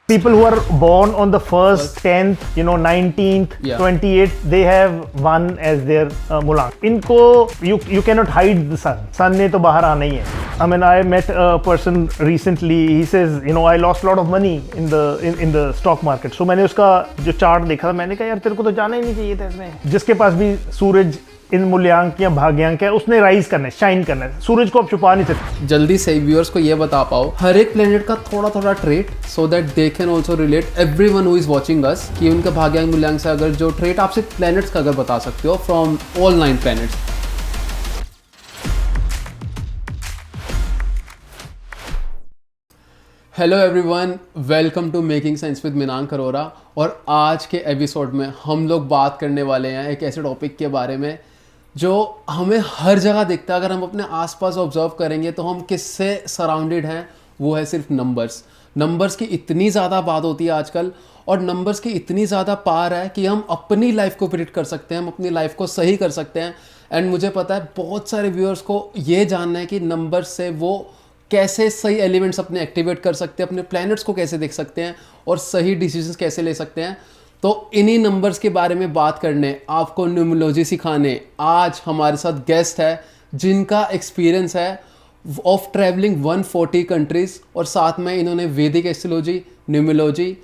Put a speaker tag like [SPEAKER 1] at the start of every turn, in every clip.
[SPEAKER 1] People who are born on the 1st, 10th, 19th,
[SPEAKER 2] Yeah.
[SPEAKER 1] 28th, they have one as their Mulang. Inko, you cannot hide the sun. Sun ने तो बाहर आना ही है. I mean, I met a person recently. He says, I lost a lot of money in the stock market. So मैंने उसका जो chart देखा था, मैंने कहा यार तेरे को तो जाना ही नहीं चाहिए था इसमें. जिसके पास भी सूरज इन मूल्यांक या भाग्यांक है, उसने राइज करना है, शाइन करना है. सूरज को आप छुपा नहीं सकते.
[SPEAKER 2] जल्दी से व्यूअर्स को ये बता पाओ हर एक प्लेनेट का थोड़ा थोड़ा trait, so that they can also relate everyone who is watching us कि उनका भाग्यांक मूल्यांक से अगर जो ट्रेट आप सिर्फ प्लेनेट्स का अगर बता सकते हो from all 9 planets. Hello everyone, welcome to making sense with Minank Arora. और आज के एपिसोड में हम लोग बात करने वाले हैं एक ऐसे टॉपिक के बारे में जो हमें हर जगह दिखता है. अगर हम अपने आसपास ऑब्जर्व करेंगे तो हम किससे सराउंडेड हैं, वो है सिर्फ नंबर्स. नंबर्स की इतनी ज़्यादा बात होती है आजकल, और नंबर्स की इतनी ज़्यादा पावर है कि हम अपनी लाइफ को प्रेडिक्ट कर सकते हैं, हम अपनी लाइफ को सही कर सकते हैं. एंड मुझे पता है बहुत सारे व्यूअर्स को ये जानना है कि नंबर्स से वो कैसे सही एलिमेंट्स अपने एक्टिवेट कर सकते हैं, अपने प्लैनेट्स को कैसे देख सकते हैं और सही डिसीजंस कैसे ले सकते हैं. तो इन्हीं नंबर्स के बारे में बात करने, आपको न्यूमरोलॉजी सिखाने आज हमारे साथ गेस्ट है जिनका एक्सपीरियंस है ऑफ ट्रैवलिंग 140 कंट्रीज, और साथ में इन्होंने वैदिक एस्ट्रोलॉजी, न्यूमरोलॉजी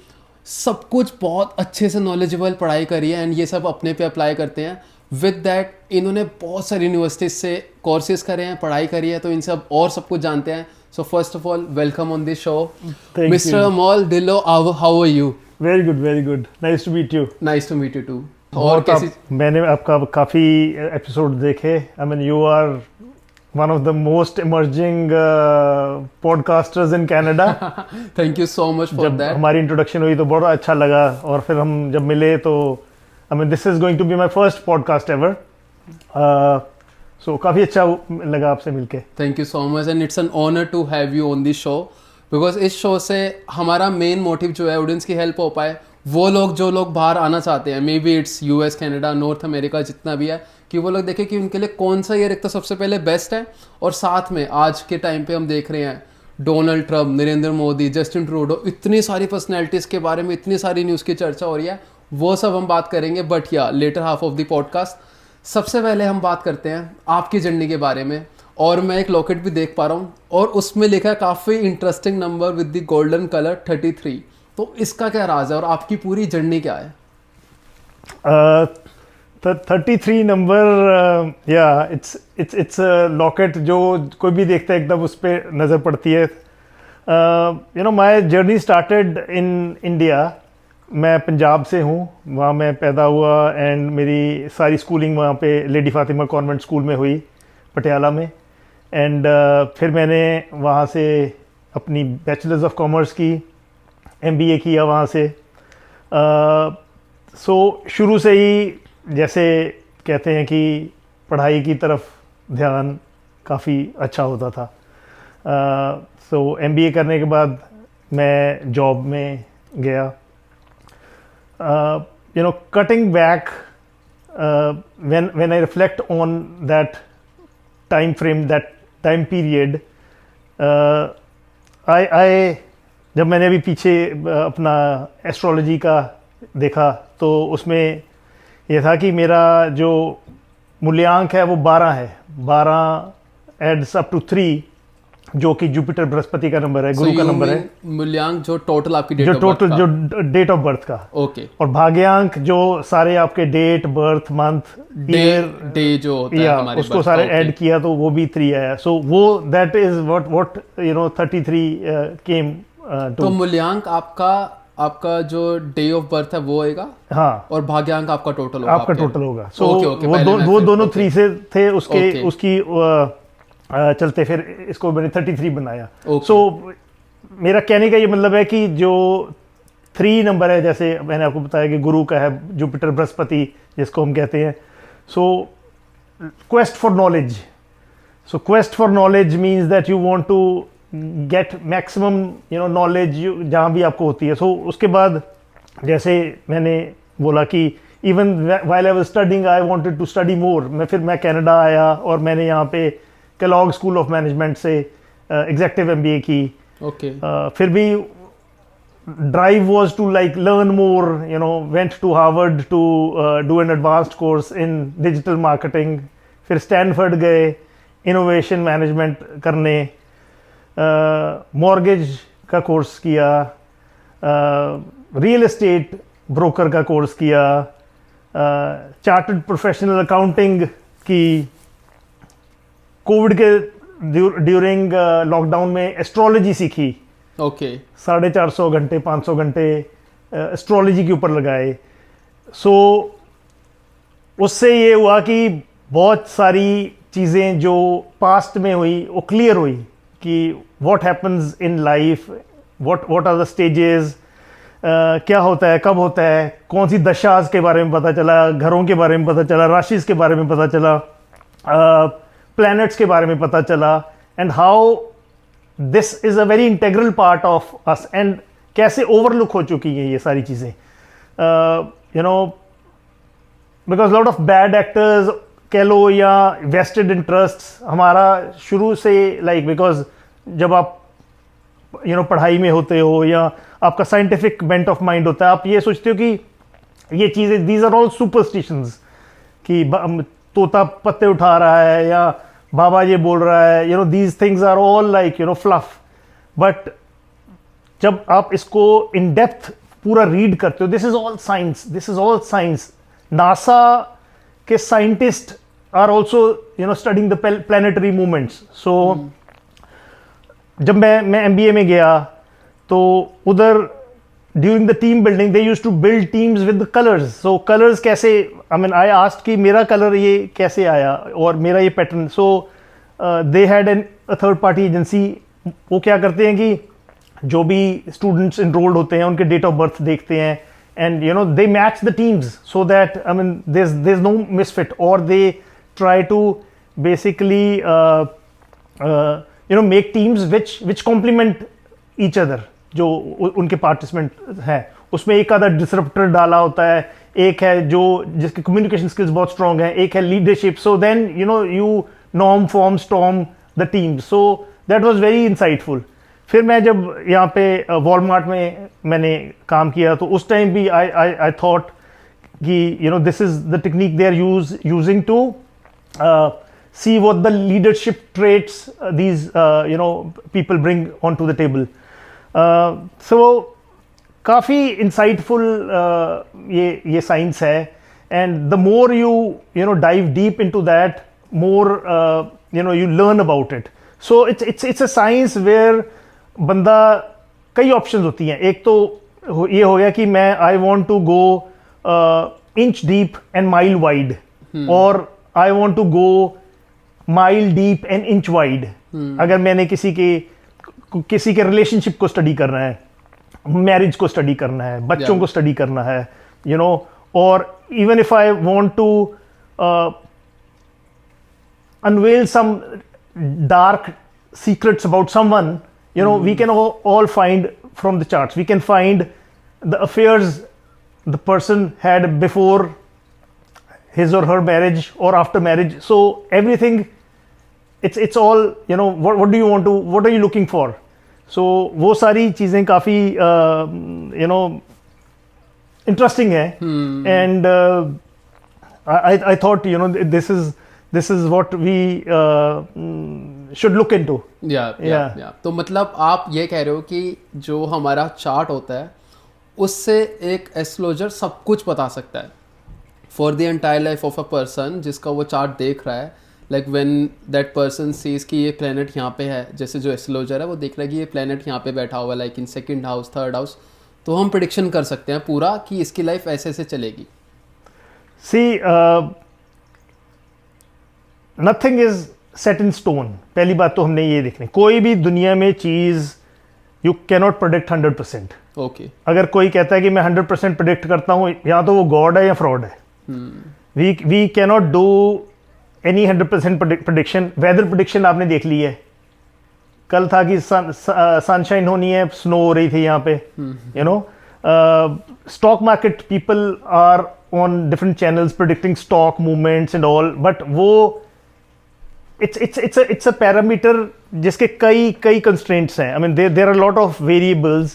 [SPEAKER 2] सब कुछ बहुत अच्छे से नॉलेजेबल पढ़ाई करी है एंड ये सब अपने पे अप्लाई करते हैं. विद दैट इन्होंने बहुत सारी यूनिवर्सिटीज से कोर्सेज करे हैं, पढ़ाई करी है, तो इनसे अब और सब कुछ जानते हैं. So first of all welcome on this show mister Amol Dhillon. How are you?
[SPEAKER 1] Very good. Nice to meet you.
[SPEAKER 2] Nice to meet you too. और कैसी?
[SPEAKER 1] मैंने आपका काफ़ी एपिसोड देखे. I mean you are one of the most emerging podcasters in Canada.
[SPEAKER 2] Thank you so much for
[SPEAKER 1] जब
[SPEAKER 2] that.
[SPEAKER 1] हमारी introduction हुई तो बड़ा अच्छा लगा, और फिर हम जब मिले तो I mean this is going to be my first podcast ever. So काफ़ी अच्छा लगा आपसे मिलके.
[SPEAKER 2] Thank you so much and it's an honour to have you on this show, because इस शो से हमारा मेन मोटिव जो है ऑडियंस की हेल्प हो पाए. वो लोग जो लोग बाहर आना चाहते हैं, may be it's US, Canada, north America, जितना भी है, कि वो लोग देखें कि उनके लिए कौन सा ईयर एक तो सबसे पहले बेस्ट है, और साथ में आज के टाइम पे हम देख रहे हैं Donald Trump, Narendra Modi, Justin Trudeau, इतनी सारी पर्सनैलिटीज़ के बारे में इतनी सारी न्यूज़ की चर्चा हो रही है. वो सब हम बात करेंगे, बट या later half of the podcast. सबसे पहले हम बात करते हैं आपकी जर्नी के बारे में. और मैं एक लॉकेट भी देख पा रहा हूँ और उसमें लिखा है काफ़ी interesting number with the golden colour 33. तो इसका क्या राज है और आपकी पूरी जर्नी क्या है?
[SPEAKER 1] 33 नंबर, या इट्स लॉकेट जो कोई भी देखता है एकदम उस पर नज़र पड़ती है. My journey started in India. मैं पंजाब से हूँ, वहाँ मैं पैदा हुआ एंड मेरी सारी स्कूलिंग वहाँ पे लेडी फातिमा कॉन्वेंट स्कूल में हुई पटियाला में. एंड फिर मैंने वहाँ से अपनी बैचलर्स ऑफ कॉमर्स की, MBA किया वहाँ से. सो शुरू से ही जैसे कहते हैं कि पढ़ाई की तरफ ध्यान काफ़ी अच्छा होता था. सो MBA करने के बाद मैं जॉब में गया. Cutting back, when I reflect on that time frame, that time period, I जब मैंने अभी पीछे अपना एस्ट्रोलॉजी का देखा तो उसमें यह था कि मेरा जो मूल्यांक है वो 12 है. 12 एड्स अप टू 3, जो कि जुपिटर बृहस्पति का नंबर है, गुरु का नंबर है.
[SPEAKER 2] मूल्यांक जो टोटल आपकी
[SPEAKER 1] जो टोटल जो डेट ऑफ बर्थ का.
[SPEAKER 2] ओके.
[SPEAKER 1] और भाग्यांक जो सारे आपके date, birth, month, year,
[SPEAKER 2] day जो होता है हमारे
[SPEAKER 1] उसको सारे ऐड किया तो वो भी 3 आया. सो वो that is what 33 came to.
[SPEAKER 2] तो मूल्यांक आपका जो डे ऑफ बर्थ है वो आएगा.
[SPEAKER 1] हाँ.
[SPEAKER 2] और भाग्यांक आपका टोटल होगा.
[SPEAKER 1] आपका टोटल होगा. सो
[SPEAKER 2] वो
[SPEAKER 1] वो दोनों 3 से थे उसकी चलते फिर इसको मैंने 33 बनाया. सो मेरा कहने का ये मतलब है कि जो 3 नंबर है, जैसे मैंने आपको बताया कि गुरु का है, जुपिटर बृहस्पति जिसको हम कहते हैं. So quest for knowledge. So quest for knowledge means that you want to get maximum knowledge जहाँ भी आपको होती है. सो उसके बाद जैसे मैंने बोला कि even while I was studying I wanted to study more. मैं कनाडा आया और मैंने यहाँ पे केलॉग स्कूल ऑफ मैनेजमेंट से एग्जेक्टिव MBA की.
[SPEAKER 2] ओके.
[SPEAKER 1] फिर भी drive was to like learn more, went to Harvard to do an advanced course in digital marketing, फिर स्टैनफोर्ड गए इनोवेशन मैनेजमेंट करने, मॉर्गेज का कोर्स किया, रियल एस्टेट ब्रोकर का कोर्स किया, चार्टर्ड प्रोफेशनल अकाउंटिंग की, कोविड के ड्यूरिंग लॉकडाउन में एस्ट्रोलॉजी सीखी।
[SPEAKER 2] ओके
[SPEAKER 1] 450 घंटे 500 घंटे एस्ट्रोलॉजी के ऊपर लगाए। सो उससे ये हुआ कि बहुत सारी चीज़ें जो पास्ट में हुई वो क्लियर हुई कि what happens in life, what are the stages, क्या होता है, कब होता है, कौन सी दशाज के बारे में पता चला, घरों के बारे में पता चला, राशिज के बारे में पता चला, प्लैनेट्स के बारे में पता चला, and how this is a very integral part of us, and कैसे ओवरलुक हो चुकी हैं ये सारी चीज़ें, because lot of bad actors कह लो या वेस्टेड इंटरेस्ट हमारा शुरू से लाइक बिकॉज जब आप पढ़ाई में होते हो या आपका साइंटिफिक बेंट ऑफ माइंड होता है, आप ये सोचते हो कि ये चीज़ें दीज आर ऑल सुपरस्टिशंस, कि तोता पत्ते उठा रहा है या बाबा ये बोल रहा है, these things are all like fluff. But जब आप इसको इन डेप्थ पूरा रीड करते हो, this is all science, this is all science. NASA के scientist are also studying the planetary movements. So जब मैं MBA में गया तो उधर during the team building they used to build teams with colours. So colours कैसे, I asked कि मेरा कलर ये कैसे आया और मेरा ये pattern. So they had a third party agency, वो क्या करते हैं कि जो भी स्टूडेंट्स इनरोल्ड होते हैं उनके डेट ऑफ बर्थ देखते हैं, and they match the teams so that there is no misfit, और they try to basically make teams which complement each other. जो उनके पार्टिसिपेंट हैं उसमें एक आधा डिसरप्टर डाला होता है, एक है जो जिसके कम्युनिकेशन स्किल्स बहुत स्ट्रांग है, एक है leadership. So then you norm form storm the team. So that was very insightful. फिर मैं जब यहाँ पे वॉलमार्ट में मैंने काम किया तो उस टाइम भी आई थॉट कि this is the technique they are using to see what the leadership traits these people bring onto the table. So काफ़ी insightful ये science है, and the more you dive deep into that, more you learn about it. So it's a science where बंदा कई options होती हैं। एक तो ये हो गया कि मैं I want to go inch deep and mile wide, और I want to go mile deep and inch wide. अगर मैंने किसी के रिलेशनशिप को स्टडी करना है, मैरिज को स्टडी करना है, बच्चों को स्टडी करना है, और even if I want to unveil some dark secrets about someone, we can all find from the charts, we can find the affairs the person had before his or her marriage or after marriage. So everything, it's all, what do you want to, what are you looking for? So वो सारी चीज़ें काफ़ी interesting है, and I thought this is what we should look into.
[SPEAKER 2] Yeah. तो मतलब आप ये कह रहे हो कि जो हमारा चार्ट होता है उससे एक एस्ट्रोलॉजर सब कुछ बता सकता है for the entire life of a person जिसका वो चार्ट देख रहा है। Like when that person sees कि ये प्लेनेट यहाँ पे है, जैसे जो एस्ट्रोलॉजर है वो देख रहा है कि ये प्लेनेट यहाँ पे बैठा हुआ है like in second house, third house, तो हम प्रेडिक्शन कर सकते हैं पूरा कि इसकी लाइफ ऐसे ऐसे चलेगी।
[SPEAKER 1] See nothing is set in stone. पहली बात तो हमने ये देखनी, कोई भी दुनिया में चीज़ यू कैनॉट प्रोडिक्ट 100%।
[SPEAKER 2] ओके,
[SPEAKER 1] अगर कोई कहता है कि मैं 100% प्रोडिक्ट करता हूँ, या तो वो गॉड है या फ्रॉड है। We cannot do any 100% prediction. Weather prediction आपने देख ली है, कल था कि सनशाइन होनी है, स्नो हो रही थी यहाँ पे, stock market people are on different channels predicting stock movements and all, but वो it's a parameter जिसके कई कंस्ट्रेंट्स हैं। I mean there are a lot of variables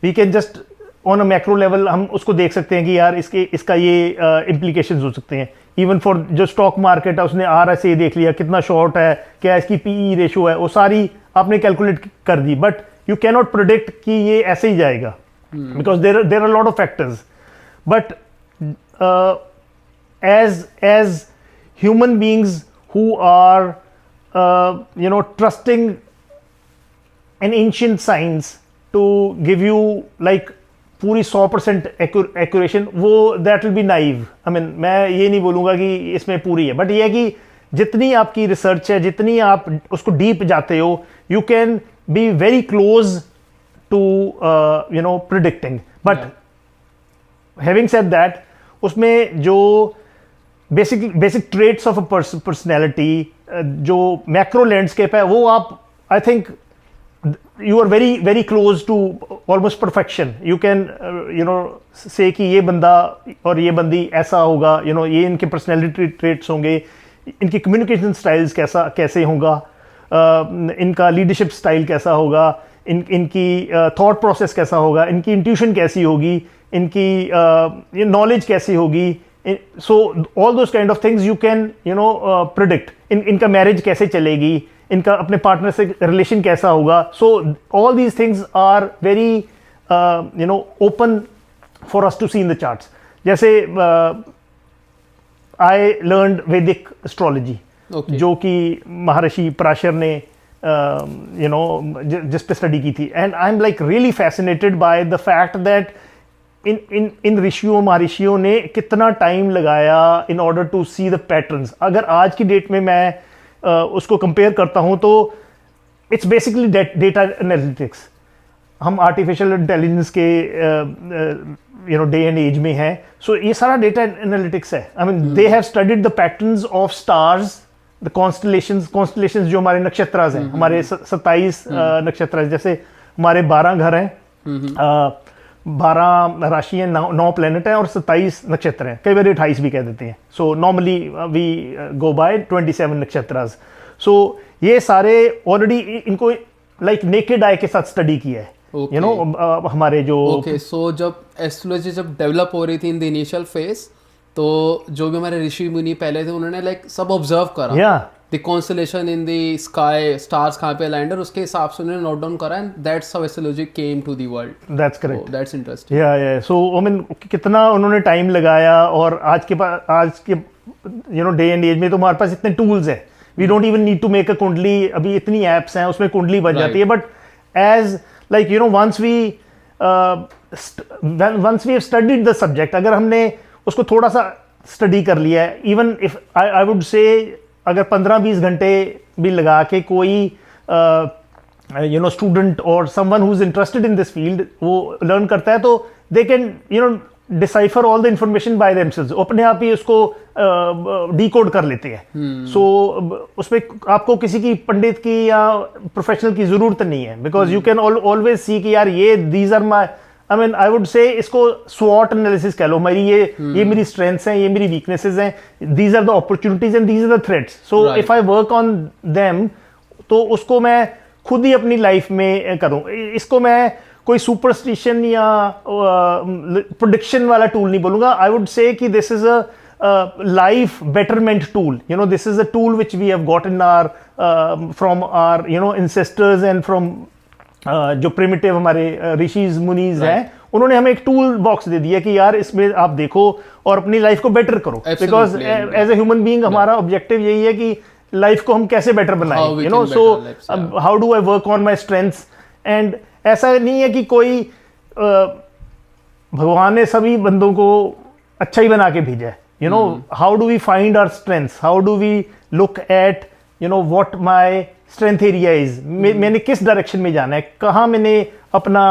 [SPEAKER 1] we can just on a macro level हम उसको देख सकते हैं कि यार इसका ये इम्प्लीकेशंस हो सकते हैं। इवन फॉर जो स्टॉक मार्केट है, उसने RSI देख लिया, कितना शॉर्ट है, क्या इसकी PE रेशो है, वो सारी आपने कैलकुलेट कर दी, but you can not predict कि ये ऐसे ही जाएगा, because there are lot of factors. But as human beings who are trusting an ancient science to give you like पूरी 100% एक्यूरेशन, वो that will be naive. I mean मैं ये नहीं बोलूँगा कि इसमें पूरी है, बट ये है कि जितनी आपकी रिसर्च है, जितनी आप उसको डीप जाते हो, you can be very close to predicting. But having said that, उसमें जो basic traits of a personality, जो मैक्रो लैंडस्केप है, वो आप I think you are very close to almost perfection. You can say कि ये बंदा और ये बंदी ऐसा होगा, ये इनके पर्सनैलिटी ट्रेट्स होंगे, इनकी कम्युनिकेशन स्टाइल्स कैसे होगा, इनका लीडरशिप स्टाइल कैसा होगा, इनकी थॉट प्रोसेस कैसा होगा, इनकी इंट्यूशन कैसी होगी, इनकी नॉलेज कैसी होगी। So all those kind of things you can predict. इनका मैरिज कैसे चलेगी, इनका अपने पार्टनर से रिलेशन कैसा होगा। So all these things are very open for us to see in the charts. जैसे आई लर्नड वैदिक एस्ट्रोलॉजी, जो कि महर्षि पराशर ने जिस पे स्टडी की थी, and I am like really fascinated by the fact that इन ऋषियों महर्षियों ने कितना टाइम लगाया in order to see the patterns. अगर आज की डेट में मैं उसको कंपेयर करता हूं तो इट्स बेसिकली डेटा एनालिटिक्स। हम आर्टिफिशियल इंटेलिजेंस के डे एंड एज में हैं, सो ये सारा डेटा एनालिटिक्स है। I mean they have studied the patterns of stars, the constellations जो हमारे नक्षत्रास हैं, हमारे 27 नक्षत्र, जैसे हमारे 12 घर हैं, 12 राशि हैं, 9 प्लेनेट हैं और 27 नक्षत्र हैं, कई बार 28 भी कह देते हैं। So normally we go by 27 nakshatras. So ये सारे ऑलरेडी इनको लाइक नेकेड आई के साथ स्टडी किया है। हमारे जो
[SPEAKER 2] सो जब एस्ट्रोलॉजी जब डेवलप हो रही थी इन द इनिशियल फेज, तो जो भी हमारे ऋषि मुनि पहले थे, उन्होंने लाइक सब ऑब्जर्व करा the constellation in the sky, stars कहाँ पे अलाइंड है, उसके हिसाब से उन्होंने नोट डाउन करा, and that's how astrology came to the world.
[SPEAKER 1] That's correct,
[SPEAKER 2] that's interesting.
[SPEAKER 1] या सो आई मीन कितना उन्होंने टाइम लगाया, और आज के डे एंड एज में तो हमारे पास इतने टूल्स हैं, we don't even need to make a kundli. अभी इतनी एप्स हैं, उसमें कुंडली बन जाती है। But as like once we have studied the subject, अगर हमने उसको थोड़ा सा स्टडी कर लिया है, इवन इफ आई वुड से अगर 15-20 घंटे भी लगा के कोई स्टूडेंट और someone who is interested in this field वो लर्न करता है, तो they can decipher all the information by themselves, अपने आप ही उसको डिकोड कर लेते हैं। सो उसमें आपको किसी की पंडित की या प्रोफेशनल की जरूरत नहीं है, because you can always see कि यार ये these are my, I mean I would say इसको स्वॉट एनालिसिस कह लो, ये मेरी स्ट्रेंथ्स हैं, ये मेरी वीकनेसेस हैं, these are the opportunities and these are the threats. So if I work on them, तो उसको मैं खुद ही अपनी लाइफ में करूं। इसको मैं कोई सुपरस्टिशन या प्रोडिक्शन वाला टूल नहीं बोलूंगा। आई वुड से कि this is a life betterment tool. This is a tool which we have got in our from our ancestors and from जो प्रिमिटिव हमारे ऋषिज मुनीज हैं, उन्होंने हमें एक टूल बॉक्स दे दिया कि यार इसमें आप देखो और अपनी लाइफ को बेटर करो। Because as a human being हमारा ऑब्जेक्टिव यही है कि लाइफ को हम कैसे बेटर बनाएं, so how do I work on my strengths. And ऐसा नहीं है कि कोई भगवान ने सभी बंदों को अच्छा ही बना के भेजा है। How do we find our strengths, how do we look at what my strength area is, मैंने किस डायरेक्शन में जाना है, कहाँ मैंने अपना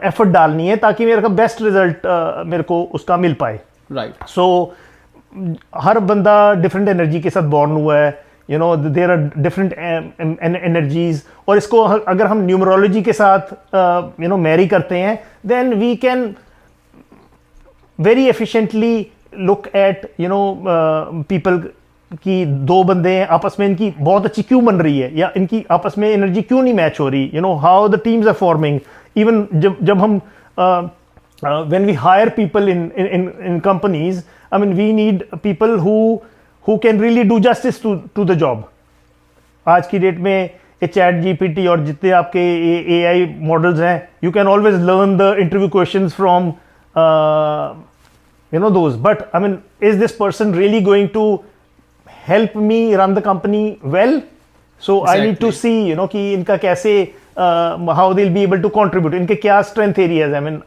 [SPEAKER 1] एफर्ट डालनी है ताकि मेरे का बेस्ट रिजल्ट मेरे को उसका मिल पाए।
[SPEAKER 2] राइट।
[SPEAKER 1] सो हर बंदा डिफरेंट एनर्जी के साथ बॉर्न हुआ है, देयर आर डिफरेंट एनर्जीज, और इसको अगर हम न्यूमरोलॉजी के साथ मैरी करते हैं, then we can very efficiently look at people कि दो बंदे हैं, आपस में इनकी बहुत अच्छी क्यों बन रही है, या इनकी आपस में एनर्जी क्यों नहीं मैच हो रही, how the teams are forming, even जब हम when we hire people in companies, I mean we need people who can really do justice to the job. आज की डेट में चैट जीपीटी और जितने आपके एआई मॉडल्स हैं, you can always learn the interview questions from those. But I mean, is this person really going to help me run the company well? So exactly. I need to see कि इनका कैसे how they'll be able to contribute, इनके क्या strength areas. I mean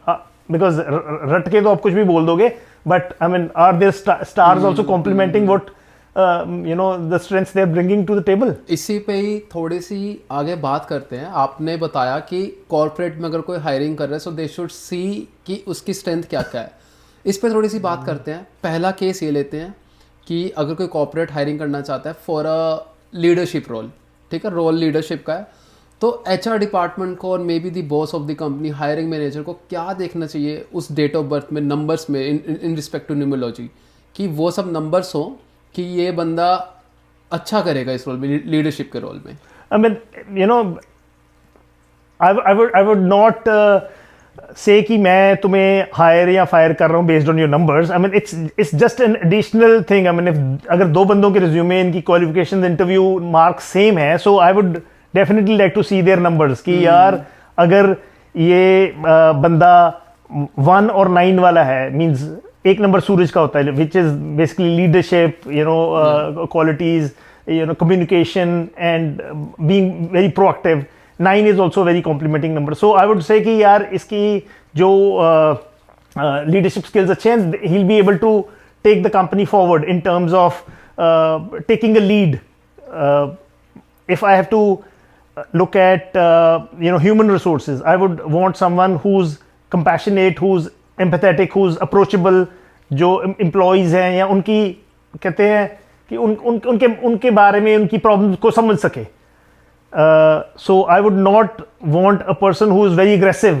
[SPEAKER 1] because रट के तो आप कुछ भी बोल दोगे, but I mean are their stars also complementing what the strengths they are bringing to the table?
[SPEAKER 2] इसी पे ही थोड़ी सी आगे बात करते हैं. आपने बताया कि कॉर्पोरेट में अगर कोई हायरिंग कर रहा है, सो दे शुड सी कि उसकी स्ट्रेंथ क्या क्या है. इस पे थोड़ी सी बात करते हैं. पहला केस ये लेते हैं कि अगर कोई कॉर्पोरेट हायरिंग करना चाहता है फॉर अ लीडरशिप रोल, ठीक है, रोल लीडरशिप का है, तो एचआर डिपार्टमेंट को और may be the boss of the company, hiring manager को क्या देखना चाहिए उस डेट ऑफ बर्थ में, नंबर्स में, इन रिस्पेक्ट टू न्यूमरोलॉजी, कि वो सब नंबर्स हों कि ये बंदा अच्छा करेगा इस रोल में, लीडरशिप के रोल में.
[SPEAKER 1] I mean, I would not say कि मैं तुम्हें हायर या फायर कर रहा हूँ based on your numbers. I mean, it's just an additional thing. I mean, अगर दो बंदों के रिज्यूमे, इनकी क्वालिफिकेशन, इंटरव्यू मार्क्स सेम है, so I would definitely like to see their numbers कि यार अगर ये बंदा 1 और 9 वाला है, मीन्स एक नंबर सूरज का होता है, which is basically leadership, qualities, communication and being very proactive. 9 is also a very complimenting number. So I would say कि यार इसकी जो leadership skills अच्छे हैं, he'll be able to take the company forward in terms of taking a lead. If I have to look at human resources, I would want someone who's compassionate, who's empathetic, who's approachable. जो employees हैं या उनकी कहते हैं कि उनके बारे में, उनकी प्रॉब्लम को समझ सके. So I would not want a person who is very aggressive,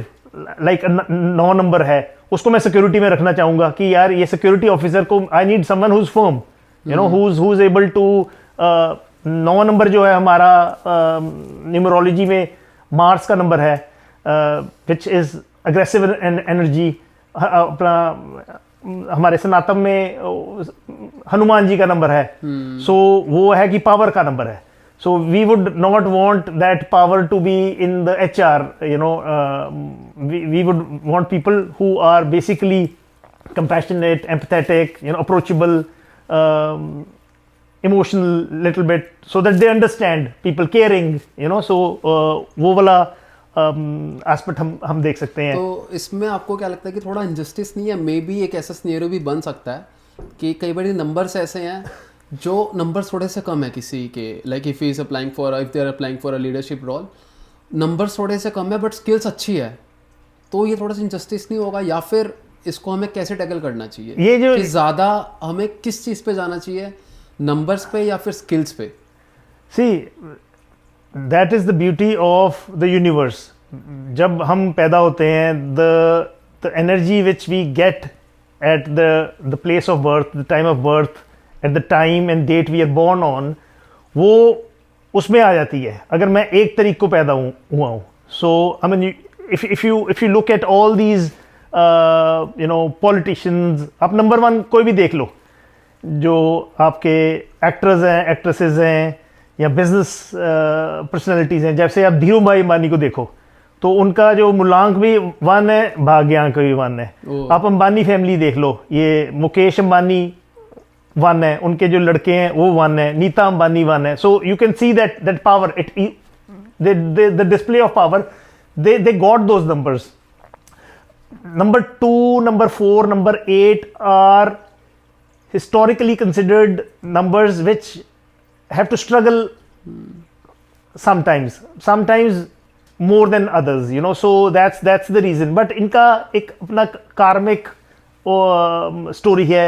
[SPEAKER 1] like 9 number है, उसको मैं सिक्योरिटी में रखना चाहूँगा कि यार ये सिक्योरिटी ऑफिसर को, I need someone who's firm, who's able to 9 number जो है हमारा न्यूमरोलॉजी में मार्स का नंबर है, which is aggressive energy. अपना हमारे सनातन में हनुमान जी का नंबर है, सो वो है कि पावर का नंबर है. So we would not want that power to be in the HR. We would want people who are basically compassionate, empathetic, approachable, emotional little bit, so that they understand people, caring, so वो वाला aspect हम देख सकते हैं.
[SPEAKER 2] तो इसमें आपको क्या लगता है कि थोड़ा इनजस्टिस नहीं है? मे बी एक ऐसा सिनेरियो भी बन सकता है कि कई बार नंबर्स ऐसे हैं जो नंबर्स थोड़े से कम है किसी के, like if they are applying for a leadership role, numbers थोड़े से कम है बट स्किल्स अच्छी है, तो ये थोड़ा सा इनजस्टिस नहीं होगा? या फिर इसको हमें कैसे टैकल करना चाहिए,
[SPEAKER 1] ये जो
[SPEAKER 2] कि ज़्यादा हमें किस चीज़ पे जाना चाहिए, नंबर्स पे या फिर स्किल्स पे?
[SPEAKER 1] See, that is the beauty of the universe. जब हम पैदा होते हैं, the energy which we get at the place of birth, the time of birth, at the time and date we are born on, वो उसमें आ जाती है. अगर मैं 1 तारीख को पैदा हुआ हूँ, so I mean if you look at all these politicians, आप नंबर 1 कोई भी देख लो, जो आपके एक्टर्स हैं, एक्ट्रेसेस हैं, या बिजनेस पर्सनैलिटीज़ हैं. जैसे आप धीरू भाई अंबानी को देखो, तो उनका जो मूलांक भी 1 है, भाग्यांक भी 1 है. आप अंबानी फैमिली देख लो, ये मुकेश अंबानी 1 है, उनके जो लड़के हैं वो 1 है, नीता अंबानी 1 है. So you can see that power, the display of power, they got those numbers. Number 2, number 4, number 8 are historically considered numbers which have to struggle sometimes more than others, so that's the reason. But इनका एक अपना karmic story है,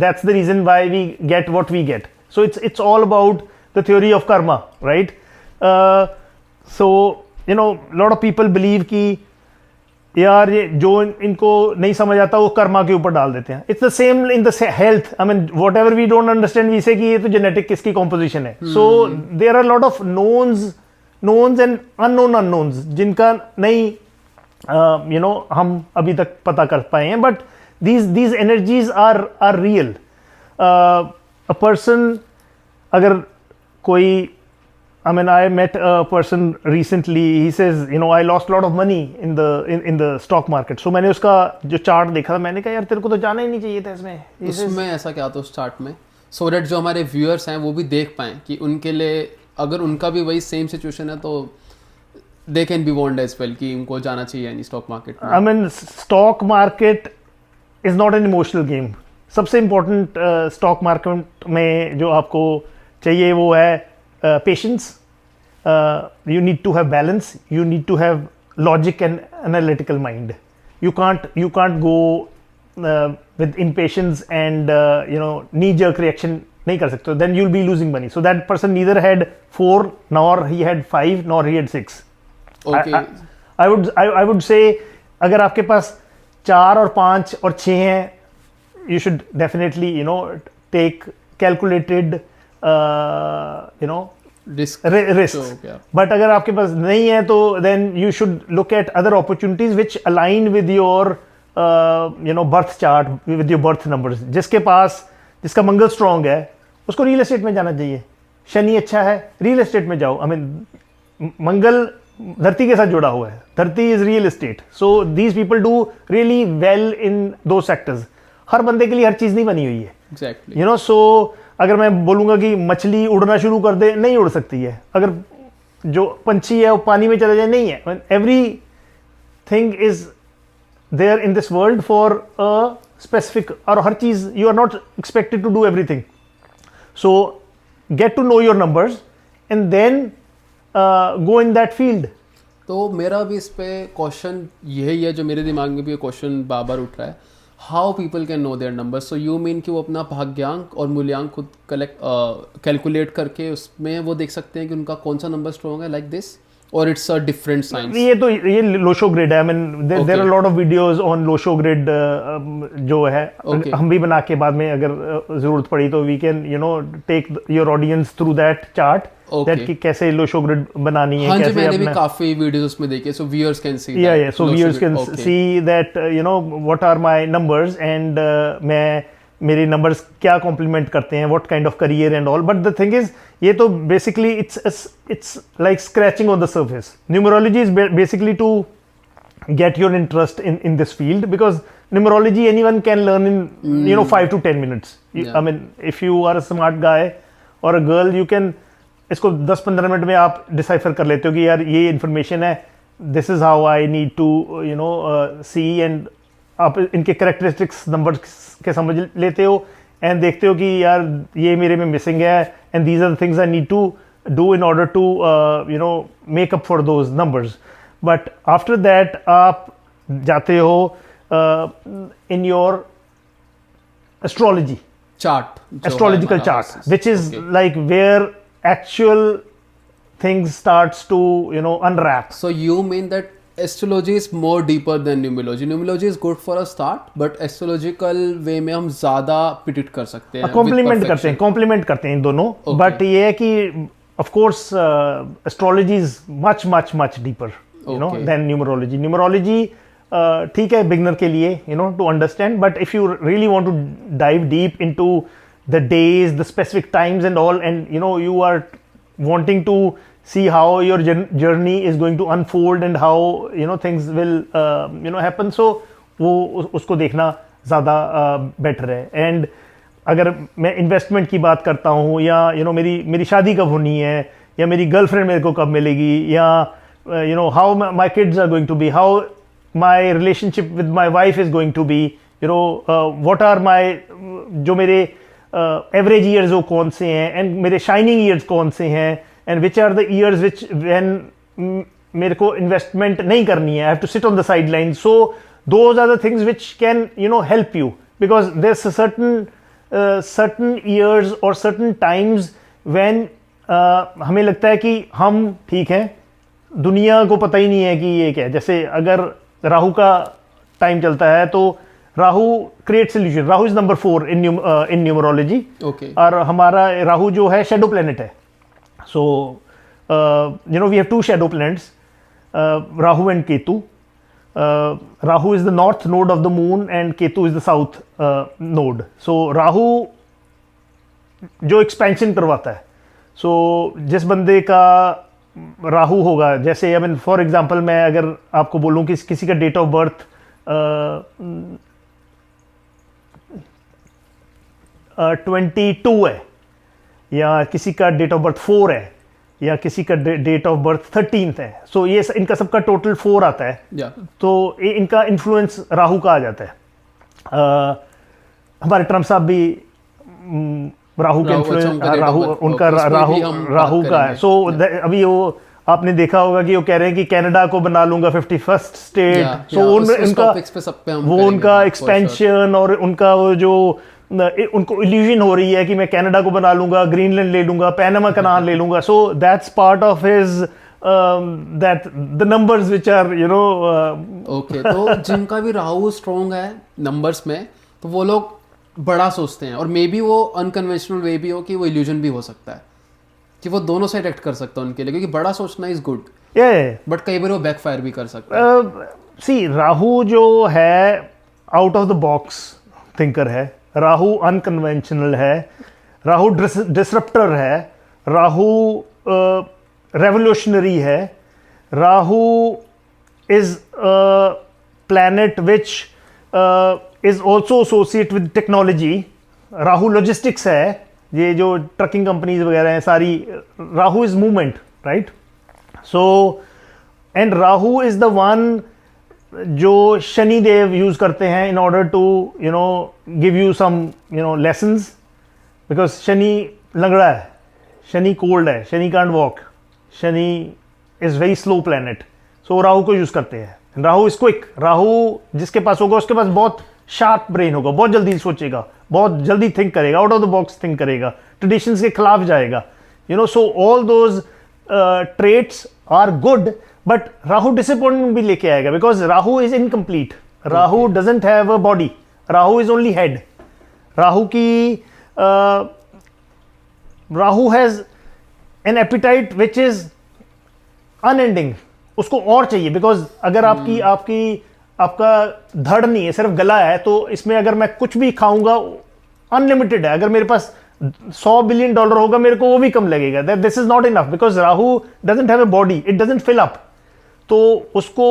[SPEAKER 1] that's the reason why we get what we get. So it's all about the theory of karma, right? So lot of people believe कि यार ये जो इनको नहीं समझ आता वो कर्मा के ऊपर डाल देते हैं. It's the same in the health. I mean whatever we don't understand, we say कि ये तो जेनेटिक किसकी कॉम्पोजिशन है. So there are lot of knowns and unknown unknowns जिनका नहीं हम अभी तक पता कर पाए हैं, but these energies are real. A person, अगर कोई, I mean, I met a person recently. He says, I lost a lot of money in the stock market. So मैंने उसका जो चार्ट देखा था, मैंने कहा यार तेरे को तो जाना ही नहीं चाहिए था इसमें.
[SPEAKER 2] उसमें ऐसा क्या था उस चार्ट में, so that जो हमारे व्यूअर्स हैं वो भी देख पाएं कि उनके लिए अगर उनका भी वही सेम सिचुएशन है तो they can be warned as well कि उनको जाना चाहिए नहीं स्टॉक मार्केट में.
[SPEAKER 1] I mean, stock market is not an emotional game. सबसे इम्पोर्टेंट स्टॉक मार्केट में जो आपको चाहिए वो है patience. You need to have balance. You need to have logic and analytical mind. You can't go with impatience and knee jerk reaction. नहीं कर सकते. Then you'll be losing money. So that person neither had 4, nor he had 5, nor he had 6.
[SPEAKER 2] Okay.
[SPEAKER 1] I would say अगर आपके पास 4 और 5 और 6 हैं, you should definitely take calculated
[SPEAKER 2] risk.
[SPEAKER 1] But अगर आपके पास नहीं है तो then you should look at other opportunities which align with your birth chart, with your birth numbers. जिसका मंगल स्ट्रॉन्ग है उसको रियल एस्टेट में जाना चाहिए. शनि अच्छा है, रियल एस्टेट में जाओ. मंगल धरती के साथ जुड़ा हुआ है. धरती is real estate. So these people do really well in दो सेक्टर्स. हर बंदे के लिए हर चीज नहीं बनी हुई है.
[SPEAKER 2] एग्जैक्टली.
[SPEAKER 1] सो अगर मैं बोलूंगा कि मछली उड़ना शुरू कर दे, नहीं उड़ सकती है. अगर जो पंछी है वो पानी में चले जाए, नहीं है. Everything is there in this world for a specific. और हर चीज, you are not expected to do everything. So get to know your numbers and then go in that field.
[SPEAKER 2] तो मेरा भी इस पे क्वेश्चन यही है, जो मेरे दिमाग में भी ये क्वेश्चन बार बार उठ रहा है. How people can know their numbers. So you mean कि वो अपना भाग्यांक और मूल्यांक खुद कैलकुलेट करके उसमें वो देख सकते हैं कि उनका कौन सा नंबर स्ट्रॉन्ग है, लाइक दिस, और इट्स अ डिफरेंट साइंस.
[SPEAKER 1] ये लोशो ग्रिड है. There are lot of videos on Lo Shu grid जो है. हम भी बना के बाद में अगर जरूरत पड़ी तो we can take your audience through that chart. That कि कैसे लोशो ग्रिड बनानी है.
[SPEAKER 2] हाँ जी, मैंने भी काफी वीडियोस उसमें देखे. So viewers can see.
[SPEAKER 1] Yeah. So viewers can see that what are my numbers and मेरे numbers क्या complement करते हैं, what kind of career and all. But the thing is, ये तो basically it's like scratching on the surface. Numerology is basically to get your interest in this field, because numerology anyone can learn in 5 to 10 minutes. I mean, if you are a smart guy or a girl, you can इसको 10-15 minute में आप decipher कर लेते हो कि यार ये information है, this is how I need to see. And आप इनके करेक्टरिस्टिक्स नंबर के समझ लेते हो एंड देखते हो कि यार ये मेरे में मिसिंग है, and these are the things I need to do in order to make up for those numbers. But after that आप जाते हो in your astrology
[SPEAKER 2] chart,
[SPEAKER 1] astrological chart, which is like where actual things starts to unwrap.
[SPEAKER 2] So you mean that astrology is more deeper than numerology. Numerology is good for a start, but astrological way में हम ज़्यादा predict कर सकते हैं.
[SPEAKER 1] Complement करते हैं इन दोनों. But ये है कि of course astrology is much deeper than numerology. Numerology ठीक है beginner के लिए to understand, but if you really want to dive deep into the days, the specific times and all, and you are wanting to see how your journey is going to unfold and how things will happen, so वो उसको देखना ज़्यादा better है. And अगर मैं investment की बात करता हूँ, या मेरी शादी कब होनी है, या मेरी गर्लफ्रेंड मेरे को कब मिलेगी, या how my kids are going to be, how my relationship with my wife is going to be, what are my, जो मेरे एवरेज ईयर्स वो कौन से हैं, एंड मेरे शाइनिंग ईयर्स कौन से हैं, and which are the years which when मेरे को इन्वेस्टमेंट नहीं करनी है, I have to sit on the sideline. So those are the things which can help you, because there is certain years or certain times when हमें लगता है कि हम ठीक हैं, दुनिया को पता ही नहीं है कि ये क्या है. जैसे अगर राहु का टाइम चलता है तो Rahu creates illusion. Rahu is number 4 in numerology. और हमारा राहु जो है शेडो प्लैनेट है. So we have 2 shadow planets, Rahu and Ketu. Rahu is the north node of the moon and Ketu is the south node. So Rahu जो एक्सपेंशन करवाता है, सो जिस बंदे का राहु होगा, जैसे आई मीन फॉर एग्जांपल मैं अगर आपको बोलूं कि किसी का डेट ऑफ बर्थ 22 है, या किसी का डेट ऑफ बर्थ 4 है, या किसी का डेट ऑफ बर्थ 13 है, सो ये इनका सबका टोटल 4 आता है. तो इनका इन्फ्लुएंस राहु का आ जाता है. हमारे ट्रम्प साहब भी राहु के इन्फ्लुएंस, राहु का है. सो अभी वो आपने देखा होगा कि वो कह रहे हैं कि कनाडा को बना लूंगा 51st स्टेट. सो उनका एक्सपेंशन और उनका वो जो उनको इल्यूजन हो रही है कि मैं कनाडा को बना लूंगा, ग्रीनलैंड ले लूंगा, पैनामा कनाल ले लूंगा. So that's part of his that the numbers which are you know
[SPEAKER 2] okay. तो जिनका भी राहु स्ट्रांग है नंबर्स में, तो वो लोग बड़ा सोचते हैं, और मे बी वो अनकन्वेंशनल वे भी हो कि वो इल्यूजन भी हो सकता है कि वो दोनों साइड एक्ट कर सकता है उनके लिए, क्योंकि बड़ा सोचना इज गुड, बट कई बार वो बैकफायर भी कर सकता है.
[SPEAKER 1] सी राहु जो है out of the box thinker है, राहु अनकन्वेंशनल है, राहु डिसरप्टर है, राहु रेवोल्यूशनरी है, Rahu is planet which is also associate with technology. Rahu logistics है, ये जो ट्रकिंग कंपनीज वगैरह हैं सारी, Rahu is movement, right. So and Rahu is the one जो शनि देव यूज करते हैं in order to you know give you some you know lessons, because Shani लंगड़ा है, शनि कोल्ड है, Shani can't walk, Shani is very slow planet. So Rahu को यूज करते हैं. Rahu is quick. राहु जिसके पास होगा उसके पास बहुत शार्प ब्रेन होगा, बहुत जल्दी सोचेगा, बहुत जल्दी थिंक करेगा, out of the box think करेगा, ट्रेडिशंस के खिलाफ जाएगा, you know. So all those traits are good, but Rahu disappointment भी लेके आएगा, because Rahu is incomplete. Rahu doesn't have a body, Rahu is only head. Rahu की Rahu has an appetite which is unending. उसको और चाहिए, बिकॉज अगर आपका धड़ नहीं है, सिर्फ गला है, तो इसमें अगर मैं कुछ भी खाऊंगा अनलिमिटेड है. अगर मेरे पास $100 बिलियन होगा, मेरे को वो भी कम लगेगा. This is not enough, because Rahu doesn't have a body, it doesn't fill up. तो उसको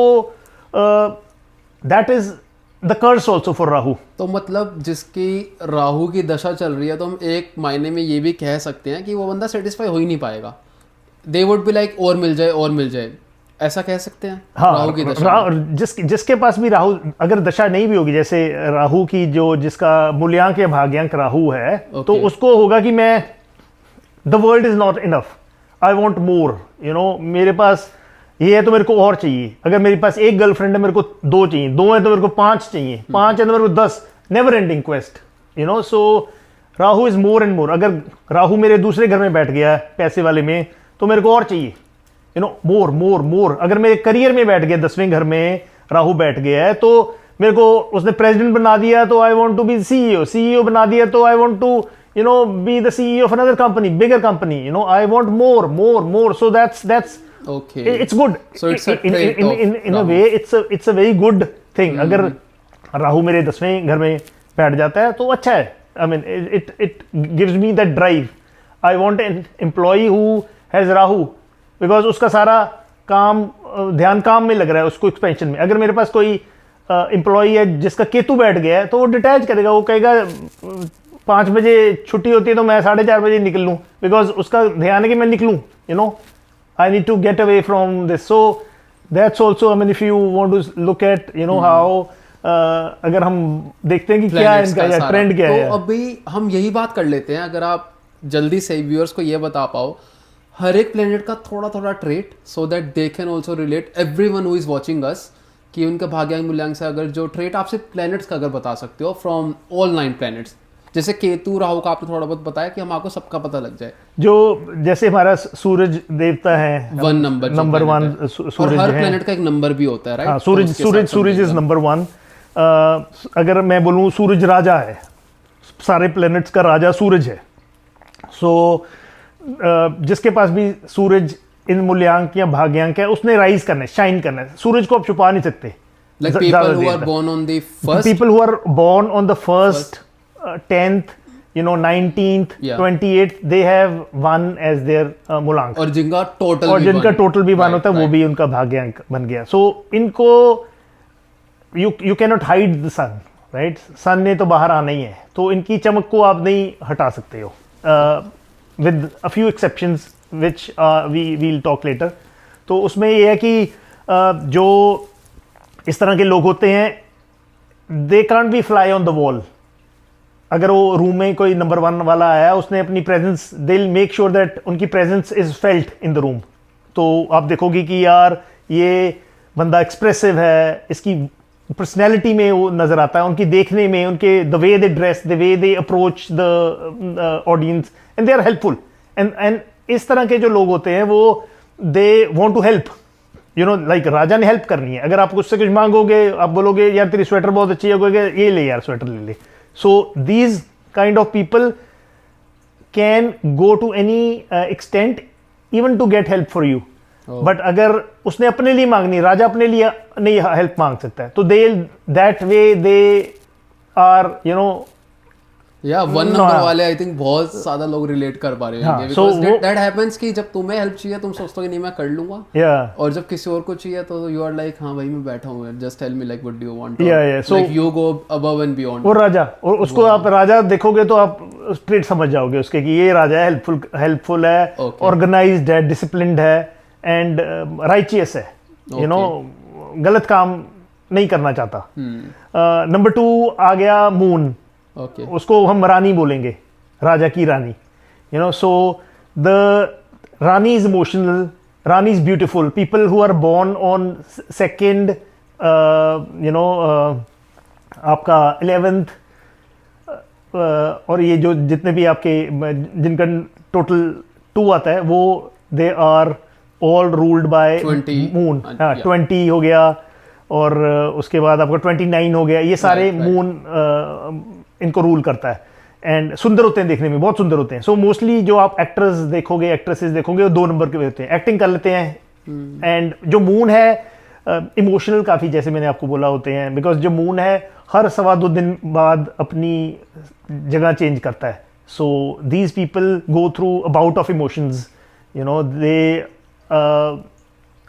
[SPEAKER 1] that is the curse also for Rahu.
[SPEAKER 2] तो मतलब जिसकी राहु की दशा चल रही है, तो हम एक मायने में ये भी कह सकते हैं कि वो बंदा सेटिस्फाई हो ही नहीं पाएगा. दे वुड बी लाइक और मिल जाए और मिल जाए, ऐसा कह सकते हैं.
[SPEAKER 1] हाँ,
[SPEAKER 2] राहु की दशा
[SPEAKER 1] जिसके पास भी राहु अगर दशा नहीं भी होगी, जैसे राहु की जो जिसका मूल्यांक या भाग्यांक राहु है, तो उसको होगा कि मैं the world is not enough, I want more, you know. मेरे पास ये है तो मेरे को और चाहिए. अगर मेरे पास एक गर्लफ्रेंड है, मेरे को 2 चाहिए, 2 है तो मेरे को 5 चाहिए, 5 है तो मेरे को 10. Never ending quest, you know. So Rahu is more and more. अगर राहु मेरे दूसरे घर में बैठ गया है पैसे वाले में, तो मेरे को और चाहिए, यू नो, मोर मोर मोर. अगर मेरे करियर में बैठ गया, 10वें घर में राहु बैठ गया है, तो मेरे को उसने प्रेसिडेंट बना दिया तो I want to be CEO, CEO बना दिया तो I want to you know be the CEO of another company, bigger company, you know. I want more more more. So that's
[SPEAKER 2] okay,
[SPEAKER 1] it's good.
[SPEAKER 2] So it's a trait
[SPEAKER 1] in a way it's a very good thing. अगर राहु मेरे 10वें घर में बैठ जाता है तो अच्छा है. I mean it gives me that drive. I want an employee who has Rahu, because उसका सारा काम ध्यान काम में लग रहा है, उसको एक्सपेंशन में. अगर मेरे पास कोई एम्प्लॉई है जिसका केतु बैठ गया है, तो वो डिटैच करेगा. वो कहेगा 5 बजे छुट्टी होती है तो मैं 4:30 बजे निकल लूँ, बिकॉज उसका ध्यान है कि मैं निकलूँ, you know. I need to get away from this. So that's also, I mean, if you want to look at, you know, how अगर हम देखते हैं कि क्या है इनका ट्रेंड क्या है.
[SPEAKER 2] तो अभी हम यही बात कर लेते हैं, अगर आप जल्दी से व्यूअर्स को ये बता पाओ हर एक प्लेनेट का थोड़ा थोड़ा trait, so that they can also relate everyone who is watching us, कि उनका भाग्यांक मूल्यांक से अगर जो ट्रेट आपसे प्लैनेट्स का अगर बता सकते हो फ्रॉम ऑल 9 प्लैनेट्स. जैसे केतु राहु का आपने थोड़ा बहुत बताया कि हम आपको सबका पता लग जाए.
[SPEAKER 1] जो जैसे हमारा सूरज देवता है
[SPEAKER 2] 1 नंबर
[SPEAKER 1] 1 सूरज,
[SPEAKER 2] और हर प्लैनेट का एक नंबर भी होता है, राइट.
[SPEAKER 1] Suraj is number 1. अगर मैं बोलूं सूरज राजा है, सारे प्लैनेट्स का राजा सूरज है. सो जिसके पास भी सूरज इन मूल्यांक या भाग्यांक है, उसने राइज करना है, शाइन करना है. सूरज को आप छुपा नहीं सकते.
[SPEAKER 2] Like people who are born on the first,
[SPEAKER 1] people who are born on the first, 10th, 19th, 28th, they have 1 as their मूलांक,
[SPEAKER 2] और जिनका टोटल
[SPEAKER 1] और जिनका टोटल भी 1 होता है, वो भी उनका भाग्यांक बन गया. सो इनको you cannot hide the sun, right? सन ने तो बाहर आना ही है, तो इनकी चमक को आप नहीं हटा सकते हो, with a few exceptions which we'll talk later. तो उसमें ये है कि जो इस तरह के लोग होते हैं, they can't be fly on the wall. अगर वो रूम में कोई नंबर 1 वाला आया, उसने अपनी presence, they will make sure that उनकी presence is felt in the room. तो आप देखोगे कि यार ये बंदा एक्सप्रेसिव है, इसकी पर्सनैलिटी में वो नज़र आता है, उनकी देखने में, उनके the way they dress, the way they approach the audience, and they are helpful. And इस तरह के जो लोग होते हैं वो they want to help, like राजा ने हेल्प करनी है. अगर आप उससे कुछ मांगोगे, आप बोलोगे यार तेरी स्वेटर बहुत अच्छी है, ये ले यार स्वेटर ले ले. So these kind of people can go to any extent even to get help for you. But अगर उसने अपने लिए मांगनी, राजा अपने लिए नहीं हेल्प मांग सकता है, तो that way they are
[SPEAKER 2] या 1 नंबर वाले आई थिंक बहुत ज्यादा लोग रिलेट कर पा रहे होंगे, बिकॉज़ दैट हैपेंस कि जब तुम्हें हेल्प चाहिए तुम सोचते हो कि नहीं मैं कर लूंगा, और जब किसी और को चाहिए तो यू आर लाइक हाँ भाई मैं बैठा हूँ, just tell me like what do you want, like you go above and beyond.
[SPEAKER 1] और राजा, और उसको आप राजा देखोगे तो आप स्ट्रेट समझ जाओगे उसके कि ये राजा है, हेल्पफुल है, ऑर्गेनाइज्ड है, डिसिप्लिन्ड है, एंड राइचियस है, गलत काम नहीं करना चाहता. नंबर 2 आ गया मून. उसको हम रानी बोलेंगे, राजा की रानी. So the rani is emotional, rani is beautiful. People who are born on second, आपका 11th, और ये जो जितने भी आपके जिनका टोटल 2 आता है, वो they are all ruled by moon. 20 हो गया, और उसके बाद आपका 29 हो गया, ये सारे मून इनको रूल करता है. एंड सुंदर होते हैं, देखने में बहुत सुंदर होते हैं. सो मोस्टली जो आप एक्टर्स देखोगे, एक्ट्रेसेस देखोगे, वो 2 नंबर के होते हैं, एक्टिंग कर लेते हैं. एंड जो मून है इमोशनल काफ़ी, जैसे मैंने आपको बोला, होते हैं, बिकॉज जो मून है हर 1.25 दिन बाद अपनी जगह चेंज करता है. So these people go through a bout of emotions, they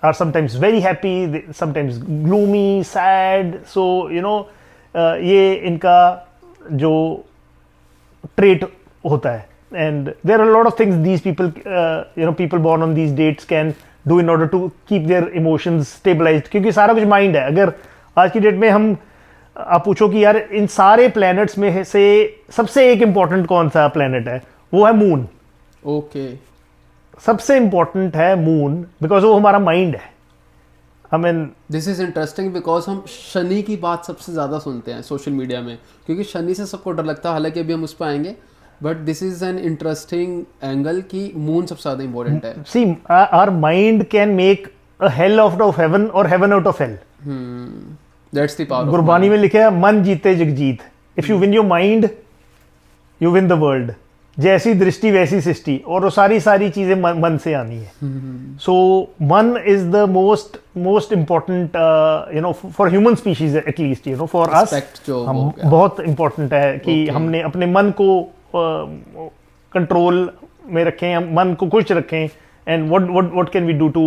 [SPEAKER 1] are sometimes very happy, sometimes gloomy, sad. So ये इनका जो trait होता है. And there are a lot of things these people, people born on these dates can do in order to keep their emotions stabilized, क्योंकि सारा कुछ mind है. अगर आज की डेट में आप पूछो कि यार इन सारे प्लैनेट्स में से सबसे एक इम्पॉर्टेंट कौन सा प्लैनेट है, वो है मून.
[SPEAKER 2] ओके,
[SPEAKER 1] सबसे इम्पोर्टेंट है मून, बिकॉज वो हमारा माइंड है. I mean,
[SPEAKER 2] this is interesting because हम शनि की बात सबसे ज़्यादा सुनते हैं सोशल मीडिया में, क्योंकि शनि से सबको डर लगता है, हालांकि अभी हम उस पर आएंगे. But this is an interesting angle कि मून सबसे ज़्यादा इंपॉर्टेंट है.
[SPEAKER 1] See, our mind can make a hell out of heaven और heaven out of hell.
[SPEAKER 2] That's the power.
[SPEAKER 1] Gurbani में लिखा है मन जीते जग जीत. If you win your mind, you win the world. जैसी दृष्टि वैसी सृष्टि, और वो सारी चीजें मन से आनी है. सो मन is the most important, for human species at least, for us बहुत इम्पोर्टेंट है कि हमने अपने मन को कंट्रोल में रखें, हम मन को खुश रखें. And what can we do to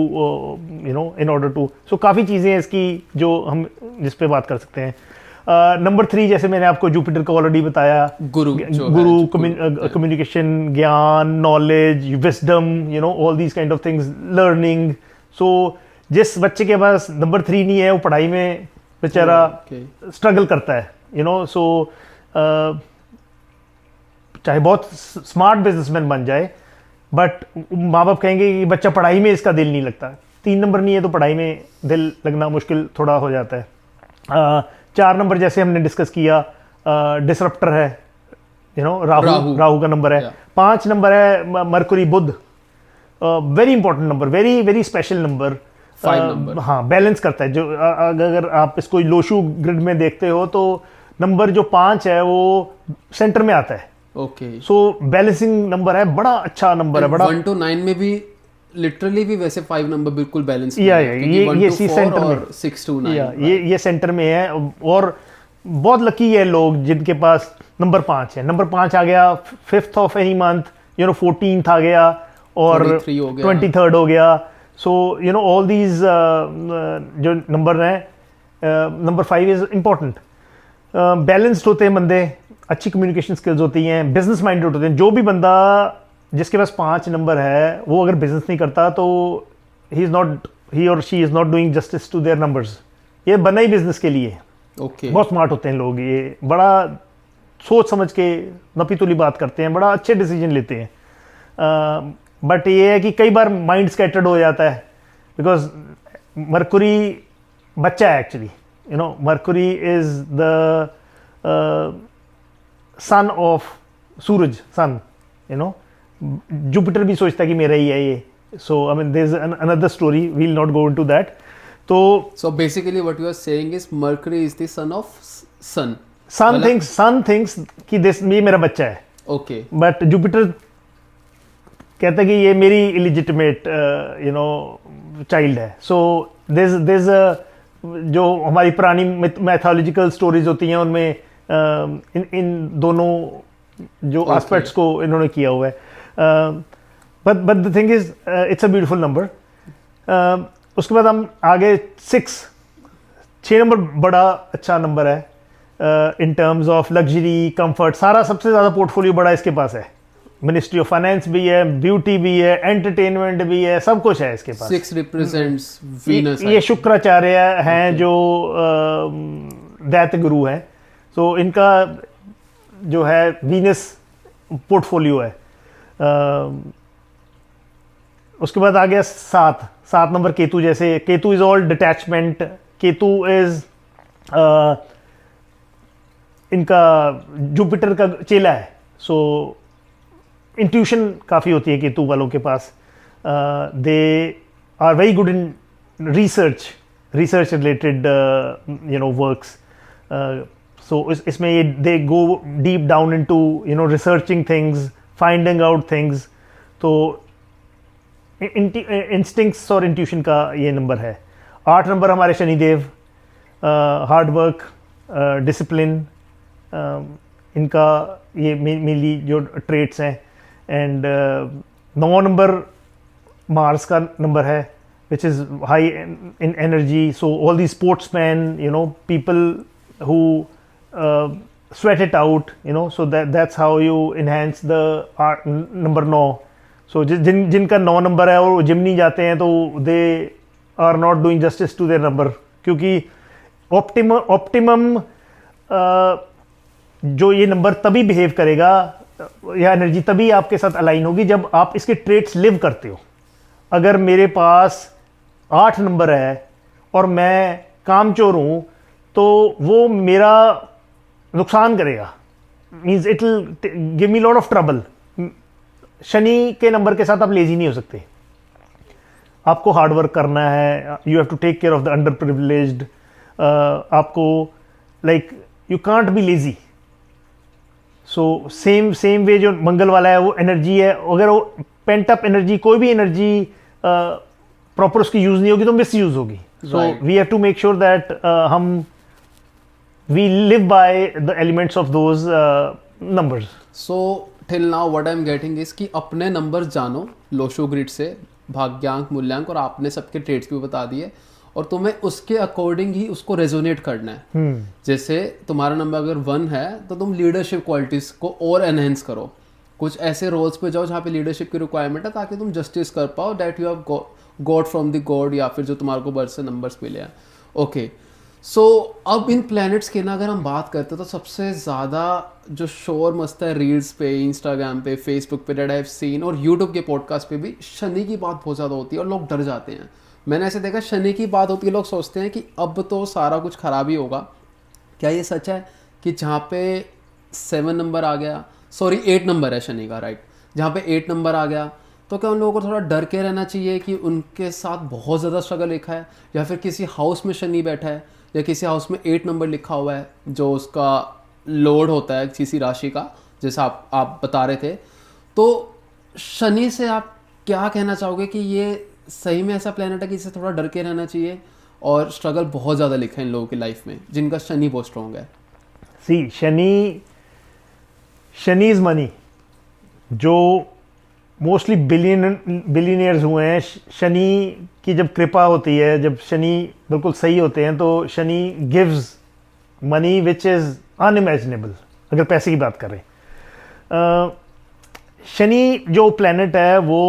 [SPEAKER 1] in order to. So काफ़ी चीज़ें हैं इसकी जो हम जिस पे बात कर सकते हैं. नंबर 3, जैसे मैंने आपको जुपिटर को ऑलरेडी बताया, गुरु, कम्युनिकेशन, ज्ञान, knowledge, wisdom, all these kind of things, learning. So जिस बच्चे के पास नंबर 3 नहीं है, वो पढ़ाई में बेचारा स्ट्रगल करता है. सो चाहे बहुत स्मार्ट बिजनेसमैन बन जाए, बट माँ बाप कहेंगे कि बच्चा पढ़ाई में इसका दिल नहीं लगता. 3 नंबर नहीं है तो पढ़ाई में दिल लगना मुश्किल थोड़ा हो जाता है. 4 नंबर जैसे हमने डिस्कस किया, डिसरप्टर है, राहु का नंबर है. 5 नंबर है Mercury, Budh, very important number, very very special number.
[SPEAKER 2] 5 number,
[SPEAKER 1] हाँ, बैलेंस करता है. जो अगर आप इसको लोशू ग्रिड में देखते हो तो नंबर जो 5 है वो सेंटर में आता है.
[SPEAKER 2] ओके,
[SPEAKER 1] सो बैलेंसिंग नंबर है, बड़ा अच्छा नंबर है. बड़ा
[SPEAKER 2] 1 to 9 में भी लिटरली भी वैसे 5 नंबर बिल्कुल बैलेंस
[SPEAKER 1] ये सी सेंटर में
[SPEAKER 2] 6 to 9
[SPEAKER 1] ये सेंटर में है। और बहुत लकी है लोग जिनके पास नंबर 5 है। नंबर 5 आ गया 5th of any month, 14th आ गया और 23rd हो गया। सो ऑल दीज जो नंबर हैं, नंबर 5 इज इम्पोर्टेंट। बैलेंस्ड होते हैं बंदे, अच्छी कम्युनिकेशन स्किल्स होती हैं, बिजनेस माइंडेड होते हैं। जो भी बंदा जिसके पास 5 नंबर है वो अगर बिजनेस नहीं करता तो ही और she is not doing justice to their numbers. ये बना ही बिजनेस के लिए। बहुत स्मार्ट होते हैं लोग, ये बड़ा सोच समझ के नपी तुली बात करते हैं, बड़ा अच्छे डिसीजन लेते हैं। बट ये है कि कई बार माइंड स्कैटर्ड हो जाता है, बिकॉज मरकुरी बच्चा है actually. Mercury is the son of Suraj, sun. Jupiter भी सोचता है कि मेरा ही है ये। So I mean there is another story, we will not go into that. So
[SPEAKER 2] basically what you are saying is Mercury is the son of sun.
[SPEAKER 1] Sun thinks कि ये मेरा बच्चा है।
[SPEAKER 2] Okay.
[SPEAKER 1] But Jupiter कहता है कि ये मेरी illegitimate child है। So there's a जो हमारी पुरानी mythological stories होती हैं उनमें इन दोनों जो aspects को इन्होंने किया हुआ है। But the thing is it's a beautiful number. उसके बाद हम आगे 6 नंबर बड़ा अच्छा नंबर है in terms of luxury, comfort. सारा सबसे ज़्यादा पोर्टफोलियो बड़ा इसके पास है। मिनिस्ट्री ऑफ फाइनेंस भी है, ब्यूटी भी है, एंटरटेनमेंट भी है, सब कुछ है इसके पास।
[SPEAKER 2] 6 रिप्रेजेंट्स वीनस।
[SPEAKER 1] ये शुक्राचार्य हैं जो दैत्य गुरु हैं। तो इनका जो है वीनस पोर्टफोलियो है। उसके बाद आ गया 7 नंबर केतु। जैसे Ketu is all detachment, Ketu is इनका जुपिटर का चेला है। सो इंट्यूशन काफ़ी होती है केतु वालों के पास। They are very good in research related works. So इसमें ये they go deep down into researching things, finding out things. तो इंस्टिंक्ट्स और इंट्यूशन का ये नंबर है। 8 नंबर हमारे शनिदेव, हार्ड वर्क, डिसिप्लिन, इनका ये मेनली जो ट्रेट्स हैं। एंड 9 नंबर मार्स का नंबर है, which is high in energy. So all the sportsman, people who sweat it out, so that's how you enhance the number 9. सो जिनका 9 number है और वो जिम नहीं जाते हैं तो they are not doing justice to their number. क्योंकि optimum जो ये नंबर तभी बिहेव करेगा या एनर्जी तभी आपके साथ अलाइन होगी जब आप इसके ट्रेट्स लिव करते हो। अगर मेरे पास 8 नंबर है और मैं कामचोर हूँ तो वो मेरा नुकसान करेगा, means it will give me lot of trouble. Shani के नंबर के साथ आप लेजी नहीं हो सकते, आपको हार्ड वर्क करना है। You have to take care of the underprivileged. आपको like you can't be lazy. So same way जो मंगल वाला है वो एनर्जी है। अगर वो पेंट अप एनर्जी, कोई भी एनर्जी प्रॉपर उसकी यूज नहीं होगी तो मिस यूज होगी। So we have to make sure that हम we live by the elements of those numbers.
[SPEAKER 2] So till now what I am getting is कि अपने नंबर जानो लोशो ग्रिड से, भाग्यांक, मूल्यांक, और आपने सबके ट्रेड्स भी बता दिए और तुम्हें उसके अकॉर्डिंग ही उसको रेजोनेट करना है। जैसे तुम्हारा नंबर अगर 1 है तो तुम लीडरशिप क्वालिटीज को और एनहेंस करो। कुछ ऐसे रोल्स पे जाओ जहाँ पे लीडरशिप की रिक्वायरमेंट है ताकि तुम जस्टिस कर पाओ that you have got from the God, या फिर जो तुम्हारे को बर्थ से नंबर्स मिले हैं। ओके, सो अब इन प्लैनेट्स के ना अगर हम बात करते हैं तो सबसे ज़्यादा जो शोर मचता है रील्स पे, इंस्टाग्राम पे, फेसबुक पे, दैट आई हैव सीन, और यूट्यूब के पॉडकास्ट पे भी शनि की बात बहुत ज़्यादा होती है और लोग डर जाते हैं। मैंने ऐसे देखा, शनि की बात होती है, लोग सोचते हैं कि अब तो सारा कुछ खराब ही होगा। क्या ये सच है कि जहाँ पे 7 नंबर आ गया, सॉरी 8 नंबर है शनि का, राइट, जहाँ पे 8 नंबर आ गया तो क्या उन लोगों को थोड़ा डर के रहना चाहिए कि उनके साथ बहुत ज़्यादा स्ट्रगल लिखा है, या फिर किसी हाउस में शनि बैठा है या किसी हाउस में 8 नंबर लिखा हुआ है जो उसका लोड होता है किसी राशि का, जैसा आप बता रहे थे, तो शनि से आप क्या कहना चाहोगे कि ये सही में ऐसा प्लेनेट है कि इससे थोड़ा डर के रहना चाहिए, और स्ट्रगल बहुत ज़्यादा लिखा है इन लोगों की लाइफ में जिनका शनि बहुत स्ट्रॉन्ग है?
[SPEAKER 1] सी शनि इज मनी। जो मोस्टली बिलियनियर्स हुए हैं, शनि की जब कृपा होती है, जब शनि बिल्कुल सही होते हैं, तो Shani gives money which is unimaginable, अगर पैसे की बात करें। शनि जो प्लेनेट है वो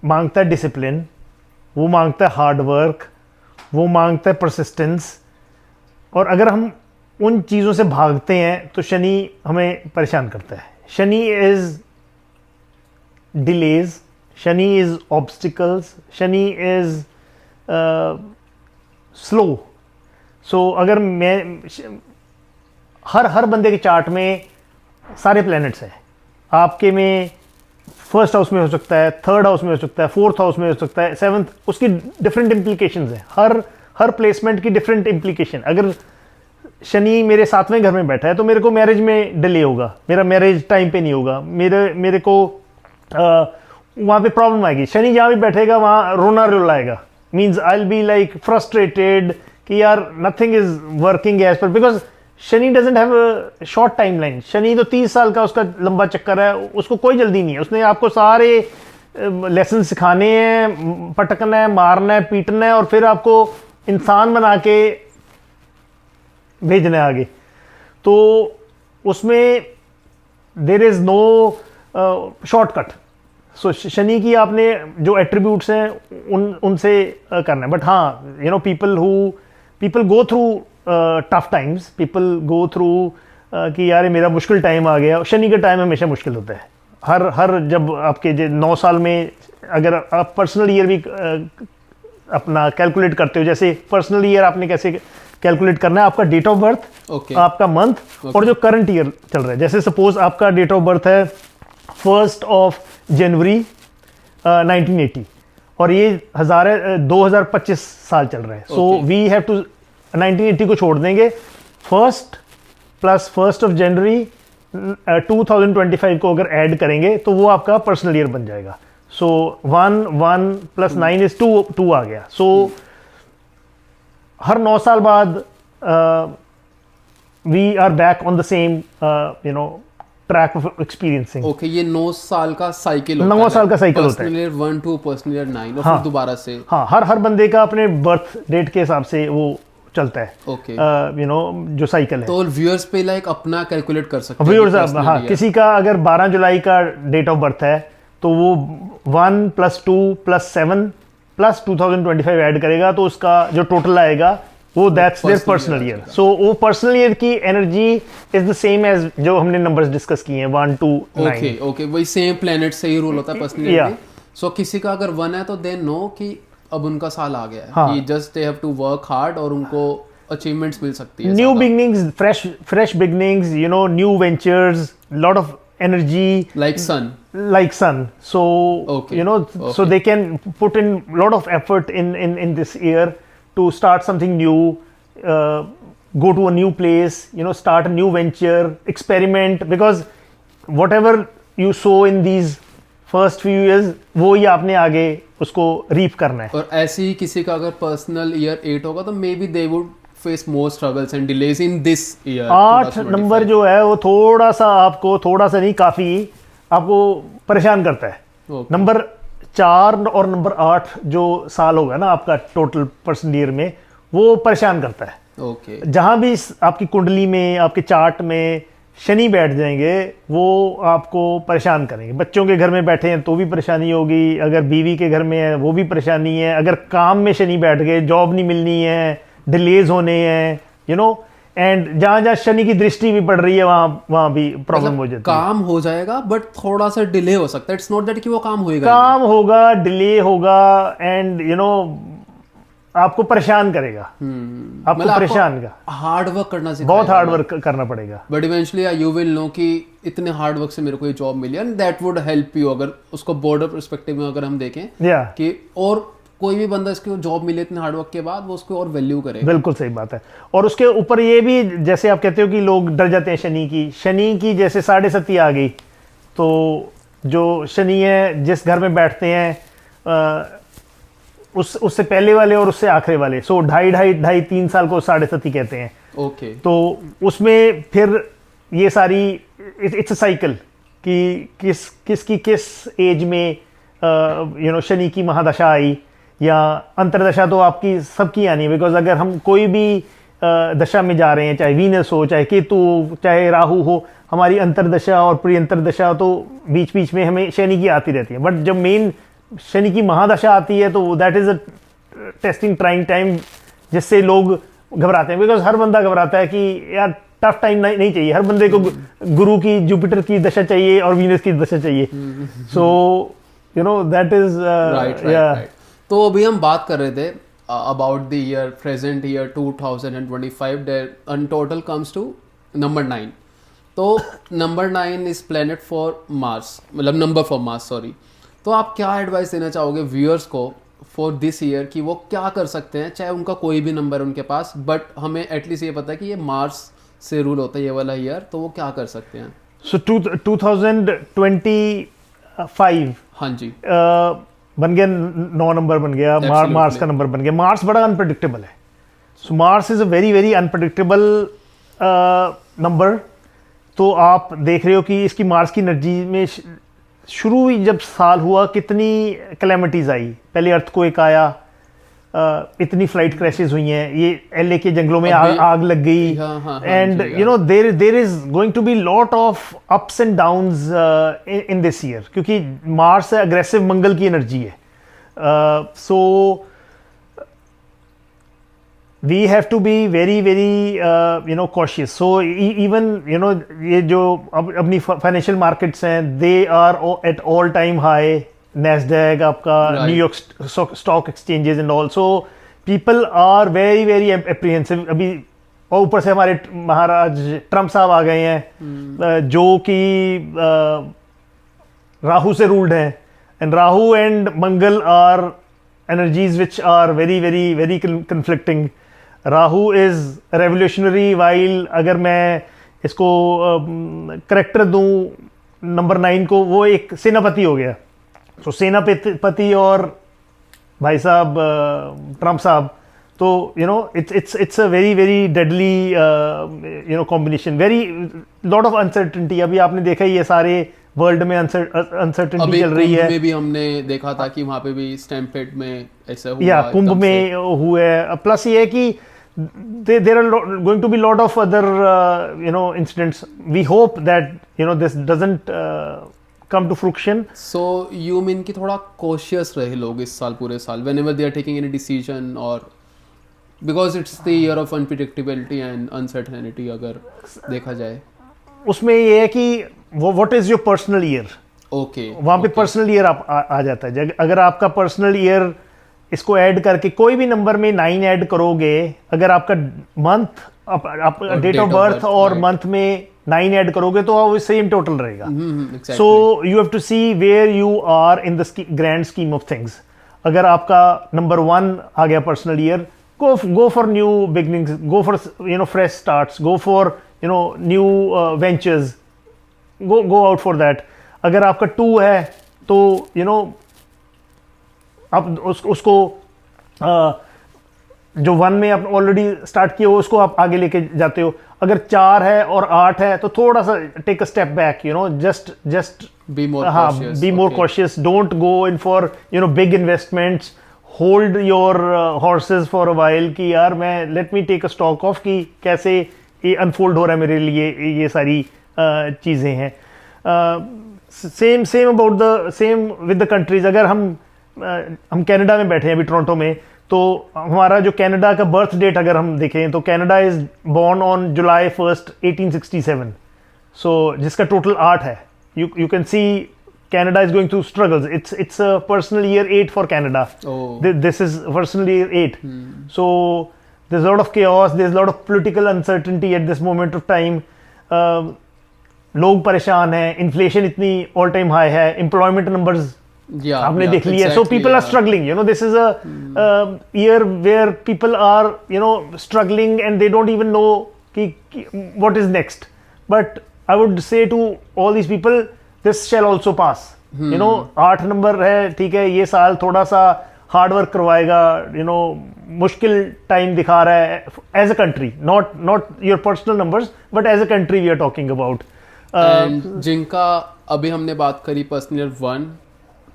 [SPEAKER 1] मांगता है डिसिप्लिन, वो मांगता है हार्ड वर्क, वो मांगता है परसिस्टेंस, और अगर हम उन चीज़ों से भागते हैं तो शनि हमें परेशान करता है। Shani is delays, Shani is obstacles, Shani is slow. So अगर मैं हर बंदे के चार्ट में सारे प्लैनेट्स हैं। आपके में फर्स्ट हाउस में हो सकता है, थर्ड हाउस में हो सकता है, फोर्थ हाउस में हो सकता है, सेवंथ, उसकी डिफरेंट इम्प्लीकेशंस हैं। हर प्लेसमेंट की डिफरेंट इम्प्लीकेशन। अगर शनि मेरे 7वें घर में बैठा है तो मेरे को मैरिज में डिले होगा, मेरा मैरिज टाइम पे नहीं होगा, मेरे को वहाँ पे प्रॉब्लम आएगी। शनि जहाँ भी बैठेगा वहाँ रोना रुलाएगा, means I will be like frustrated कि यार nothing is working as per, because Shani doesn't have a short timeline. Shani तो 30 साल का उसका लंबा चक्कर है, उसको कोई जल्दी नहीं है। उसने आपको सारे लेसन सिखाने हैं, पटकना है, मारना है, पीटना है, और फिर आपको इंसान बना के भेजना है आगे। तो उसमें देयर इज नो शॉर्टकट। सो शनि की आपने जो एट्रीब्यूट्स हैं उनसे करना है। बट हाँ, you know, people go through tough times, people go through कि यार मेरा मुश्किल टाइम आ गया। शनि का टाइम हमेशा मुश्किल होता है। हर जब आपके 9 साल में अगर आप पर्सनल ईयर भी अपना कैलकुलेट करते हो, जैसे पर्सनल ईयर आपने कैसे कैलकुलेट करना है, आपका डेट ऑफ बर्थ, आपका मंथ, और जो करंट ईयर चल रहा है। जैसे सपोज आपका डेट ऑफ बर्थ है 1 जनवरी 1980 और ये 2025 साल चल रहा है। सो वी हैव टू 1980 को छोड़ देंगे, 1 + 1 जनवरी 2025 को अगर ऐड करेंगे तो वो आपका पर्सनल ईयर बन जाएगा। सो 1 + 9 इज 2 आ गया। सो हर 9 साल बाद we are back on the same track of experiencing.
[SPEAKER 2] Okay, ये 9 साल का साइकिल
[SPEAKER 1] 9 साल का साइकिल होता है।
[SPEAKER 2] Personal year 1 to personal year 9 और फिर दोबारा से।
[SPEAKER 1] हाँ, हर बंदे का अपने बर्थ डेट के हिसाब से वो चलता है।
[SPEAKER 2] ओके,
[SPEAKER 1] जो साइकिल है।
[SPEAKER 2] तो व्यूअर्स पे लाइक अपना कैलकुलेट कर सकते हैं
[SPEAKER 1] व्यूअर्स। हाँ, किसी का अगर 12 जुलाई का डेट ऑफ बर्थ है तो वो 1 + 2 + 7 + 2025 ऐड करेगा, तो उसका जो टोटल आएगा वो that's their personal year. So वो पर्सनल ईयर की energy is the same as जो हमने नंबर्स डिस्कस किए हैं 1 to 9।
[SPEAKER 2] ओके, वही सेम प्लैनेट से ही रूल होता है पर्सनल ईयर में। सो किसी का अगर 1 है तो दे नो कि अब उनका साल आ गया है।
[SPEAKER 1] हाँ,
[SPEAKER 2] कि just they have to work hard और उनको अचीवमेंट्स मिल सकती है।
[SPEAKER 1] New beginnings, fresh beginnings, new ventures, lot of energy,
[SPEAKER 2] like sun.
[SPEAKER 1] So so they can put in lot of effort in this year to start something new, go to a new place, start a new venture, experiment, because whatever you sow in these first few years वो ही आपने आगे उसको reap करना है।
[SPEAKER 2] और ऐसे ही किसी का अगर पर्सनल ईयर 8 होगा तो may be they would face more struggles and delays in this year.
[SPEAKER 1] 8 number जो है वो थोड़ा सा नहीं, काफी आपको परेशान करता है। नंबर 4 और नंबर 8 जो साल होगा ना आपका टोटल पर्सनल ईयर में, वो परेशान करता है। जहां भी आपकी कुंडली में, आपके चार्ट में शनि बैठ जाएंगे वो आपको परेशान करेंगे। बच्चों के घर में बैठे हैं तो भी परेशानी होगी, अगर बीवी के घर में है वो भी परेशानी है, अगर काम में शनि बैठ गए, जॉब नहीं मिलनी है, डिलेज होने हैं, एंड जहां शनि की दृष्टि भी पड़ रही है वहां भी प्रॉब्लम हो जाती है।
[SPEAKER 2] काम हो जाएगा बट थोड़ा सा डिले हो सकता है। इट्स नॉट दैट कि वो काम होगा,
[SPEAKER 1] काम होगा, डिले होगा, एंड आपको परेशान करेगा। आपको परेशान का
[SPEAKER 2] हार्ड वर्क करना सिखाएगा,
[SPEAKER 1] बहुत हार्ड वर्क करना पड़ेगा।
[SPEAKER 2] But eventually you will know कि इतने हार्ड वर्क से मेरे को ये जॉब मिली, and that would help you. अगर उसको बॉर्डर पर्सपेक्टिव में अगर हम देखें कि और कोई भी बंदा इसको जॉब मिले इतने हार्ड वर्क के बाद, वो उसको और वैल्यू करेगा।
[SPEAKER 1] बिल्कुल सही बात है। और उसके ऊपर ये भी, जैसे आप कहते हो कि लोग डर जाते हैं शनि की जैसे 7.5 आ गई तो जो शनि है जिस घर में बैठते हैं उससे पहले वाले और उससे आखिरी वाले, सो 2.5 3 साल को 7.5 कहते हैं।
[SPEAKER 2] ओके।
[SPEAKER 1] तो उसमें फिर ये सारी इट्स अ साइकिल कि किस एज में शनि की महादशा आई या अंतरदशा, तो आपकी सबकी आनी है। बिकॉज अगर हम कोई भी दशा में जा रहे हैं, चाहे वीनस हो, चाहे केतु हो, चाहे राहु हो, हमारी अंतरदशा और प्री अंतरदशा तो बीच बीच में हमें शनि की आती रहती है। बट जब मेन शनि की महादशा आती है तो that is a testing trying time, जिससे लोग घबराते हैं। बिकॉज हर बंदा घबराता है कि यार टफ टाइम नहीं चाहिए, हर बंदे को गुरु की, जुपिटर की दशा चाहिए और वीनस की दशा चाहिए। So that is
[SPEAKER 2] right. तो अभी हम बात कर रहे थे about the year, present year 2025 that total comes to number 9। तो number 9 is planet for Mars, मतलब नंबर फॉर मार्स, सॉरी। तो आप क्या एडवाइस देना चाहोगे व्यूअर्स को फॉर दिस ईयर कि वो क्या कर सकते हैं, चाहे उनका कोई भी नंबर उनके पास, बट हमें एटलीस्ट ये पता है कि ये मार्स से रूल होता है ये वाला ईयर, तो वो क्या कर सकते हैं?
[SPEAKER 1] सो 2025
[SPEAKER 2] हाँ जी
[SPEAKER 1] बन गया 9 नंबर बन गया, मार्स का नंबर बन गया। मार्स बड़ा अनप्रडिक्टेबल है। So Mars is a very very unpredictable number. तो आप देख रहे हो कि इसकी मार्स की एनर्जी में शुरू ही जब साल हुआ कितनी कैलेमिटीज आई। पहले अर्थक्वेक आया, इतनी फ्लाइट क्रैशेस हुई हैं, ये एलए के जंगलों में आग लग गई, and there is going to be lot of ups and downs in this year, क्योंकि मार्स अग्रेसिव मंगल की एनर्जी है। सो we have to be very very cautious. So even ये जो अपनी फाइनेंशियल मार्केट्स हैं, they are at all time high, Nasdaq, आपका New York stock exchanges and all. So people are very very apprehensive अभी। और ऊपर से हमारे महाराज ट्रम्प साहब आ गए हैं, जो कि राहु से रूल्ड हैं, and Rahu and Mangal are energies which are very very very conflicting. Rahu is revolutionary, while अगर मैं इसको करेक्टर दूं नंबर 9 को, वो एक सेनापति हो गया। तो सेनापति और भाई साहब ट्रम्प साहब, तो it's a very very deadly combination, very lot of uncertainty. अभी आपने देखा ही ये सारे वर्ल्ड में अनसर्टेनिटी चल रही है।
[SPEAKER 2] में भी हमने देखा था कि वहाँ पे भी स्टैम्पेड में ऐसा हुआ,
[SPEAKER 1] या कुंभ में हुए। प्लस ये है कि there are going to be lot of other incidents. We hope that this doesn't come to fruition.
[SPEAKER 2] So you mean कि थोड़ा cautious रहे लोग इस साल, पूरे साल, whenever they are taking any decision, or because it's the year of unpredictability and uncertainty अगर देखा जाए।
[SPEAKER 1] उसमें ये है कि what is your personal year?
[SPEAKER 2] Okay.
[SPEAKER 1] वहाँ पे personal year आ जाता है। अगर आपका personal year इसको ऐड करके कोई भी नंबर में 9 ऐड करोगे, अगर आपका मंथ डेट ऑफ बर्थ और मंथ में 9 ऐड करोगे तो वो सेम टोटल रहेगा। So you have to see where you are in the grand scheme of things. अगर आपका नंबर 1 आ गया personal year, go for new beginnings, go for fresh starts, go for new ventures, go out for that. अगर आपका 2 है तो आप उसको जो 1 में आप ऑलरेडी स्टार्ट किए हो उसको आप आगे लेके जाते हो। अगर 4 है और 8 है तो थोड़ा सा take a step back, just
[SPEAKER 2] be more
[SPEAKER 1] cautious, don't go in for big investments, hold your horses for a while कि यार मैं let me take a stock of कि कैसे ये अनफोल्ड हो रहा है मेरे लिए, ये सारी चीज़ें हैं। Same about the same with the countries. अगर हम कनाडा में बैठे हैं अभी टोरंटो में, तो हमारा जो कनाडा का बर्थ डेट अगर हम देखें तो Canada is born on July 1st 1867, सो जिसका टोटल 8 है। You can see Canada is going through struggles. It's a personal year 8 for Canada. This is personal year 8. So there's a lot of chaos, there's a lot of political uncertainty at this moment of time. लोग परेशान हैं, inflation इतनी all time high है, employment numbers आपने देख लिया। So people are struggling, this is a year where people are struggling and they don't even know कि what is next. But I would say to all these people, this shall also pass, you know 8 number है, ठीक है, ये साल थोड़ा सा hard work करवाएगा, you know मुश्किल टाइम दिखा रहा है as a country, not your personal numbers but as a country we are talking about.
[SPEAKER 2] जिनका अभी हमने बात करी पर्सनल ईयर 1,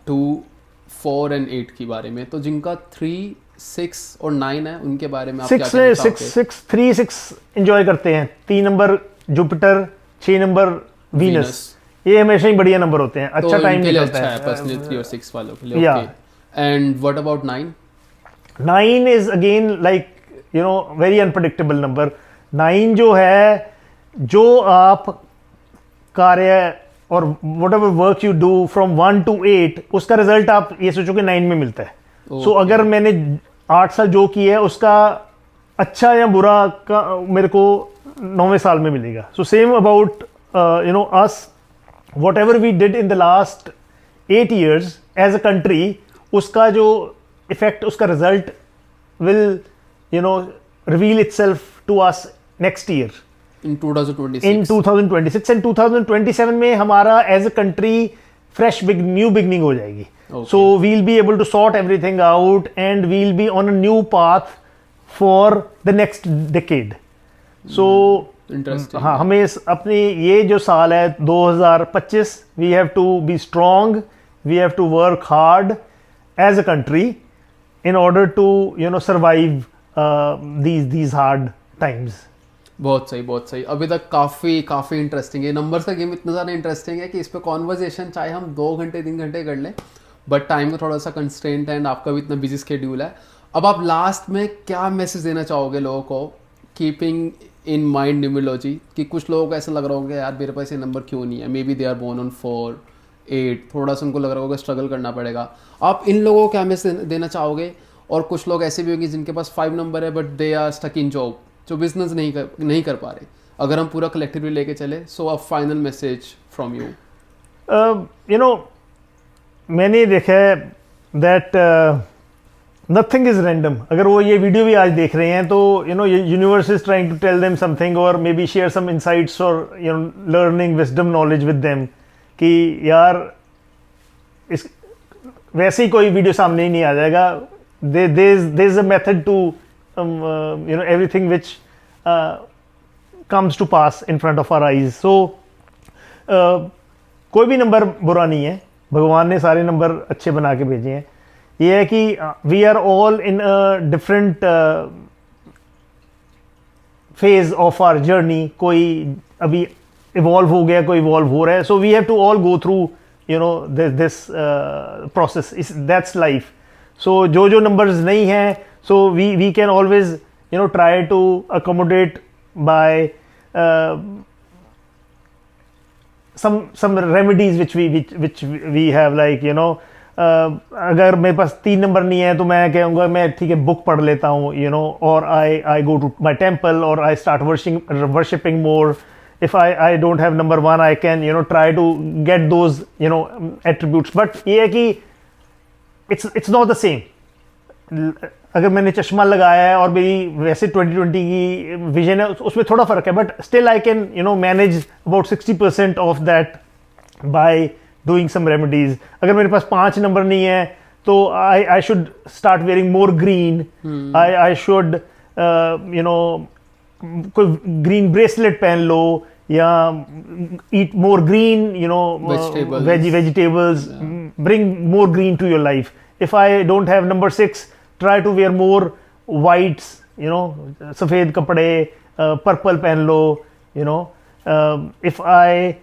[SPEAKER 2] 2, 4 एंड 8 के बारे में, तो जिनका 3, 6 और 9 है उनके बारे में आप क्या कहना चाहोगे?
[SPEAKER 1] 3, 6 एंजॉय करते हैं, 3 नंबर जुपिटर, 6 नंबर वीनस, ये हमेशा ही बढ़िया नंबर होते हैं, अच्छा टाइम निकलता है
[SPEAKER 2] पर्सनली 3 और 6 वालों के लिए। Okay, and what about 9?
[SPEAKER 1] 9 is again like you know very unpredictable number. 9 जो है, जो आप कार्य और whatever work you do from 1 to 8 उसका रिजल्ट आप ये सोचो कि 9 में मिलता है। सो अगर मैंने 8 साल जो किया है उसका अच्छा या बुरा का मेरे को 9वें साल में मिलेगा। So same about you know us, whatever we did in the last 8 years as a country, उसका जो इफेक्ट, उसका result will you know reveal itself to us next year
[SPEAKER 2] in 2026
[SPEAKER 1] and 2027 में हमारा as a country fresh new beginning हो जाएगी। So we'll be able to sort everything out and we'll be on a new path for the next decade. So
[SPEAKER 2] interesting.
[SPEAKER 1] हाँ, हमें अपनी ये जो साल है 2025, we have to be strong, we have to work hard as a country in order to you know survive these hard times.
[SPEAKER 2] बहुत सही, बहुत सही। अभी तक काफ़ी इंटरेस्टिंग है। नंबर्स का गेम इतना ज़्यादा इंटरेस्टिंग है कि इस पर कॉन्वर्जेशन चाहे हम 2 घंटे 3 घंटे कर लें, बट टाइम का थोड़ा सा कंस्ट्रेंट है एंड आपका भी इतना बिजी स्केड्यूल है। अब आप लास्ट में क्या मैसेज देना चाहोगे लोगों को, कीपिंग इन माइंड न्यूमरोलॉजी, कि कुछ लोगों को ऐसा लग रहा होगा यार मेरे पास ये नंबर क्यों नहीं है, maybe they are born on 4, 8, थोड़ा सा उनको लग रहा होगा स्ट्रगल करना पड़ेगा, आप इन लोगों को क्या मैसेज देना चाहोगे? और कुछ लोग ऐसे भी होंगे जिनके पास 5 नंबर है but they are stuck in job, जो बिजनेस नहीं कर पा रहे, अगर हम पूरा कलेक्टिवली लेके चले। So a final message from you.
[SPEAKER 1] You know मैंने देखा है दैट नथिंग इज रैंडम। अगर वो ये वीडियो भी आज देख रहे हैं तो you know universe is trying to tell them something और maybe share some insights और you know learning wisdom knowledge with them कि यार इस वैसे ही कोई वीडियो सामने ही नहीं आ जाएगा। There is a method to you know everything which comes to pass in front of our eyes. So कोई भी नंबर बुरा नहीं है, भगवान ने सारे नंबर अच्छे बना के भेजे हैं। ये है कि we are all in a different phase of our journey. कोई अभी इवॉल्व हो गया, कोई इवॉल्व हो रहा है। So we have to all go through you know this process, that's life. So जो नंबर्स नहीं हैं, so we can always you know try to accommodate by some remedies which we have, like you know अगर मेरे पास 3 number नहीं है तो मैं कहूँगा मैं ठीक है बुक पढ़ लेता हूँ, यू नो, और आई गो टू माई टेम्पल और I start worshipping more. If I don't have number 1 I can you know try to get those you know attributes. But ये है कि इट्स नॉट द सेम। अगर मैंने चश्मा लगाया है और मेरी वैसे 2020 की विजन है, उसमें थोड़ा फर्क है, but still I can you know manage about 60% of that by doing some remedies. अगर मेरे पास 5 नंबर नहीं है तो I should start wearing more green, I should you know कोई ग्रीन ब्रेसलेट पहन लो या eat more green you know vegetables, bring more green to your life. If I don't have number 6, try to wear more whites, you know, सफ़ेद कपड़े, purple पहन लो, you know। if I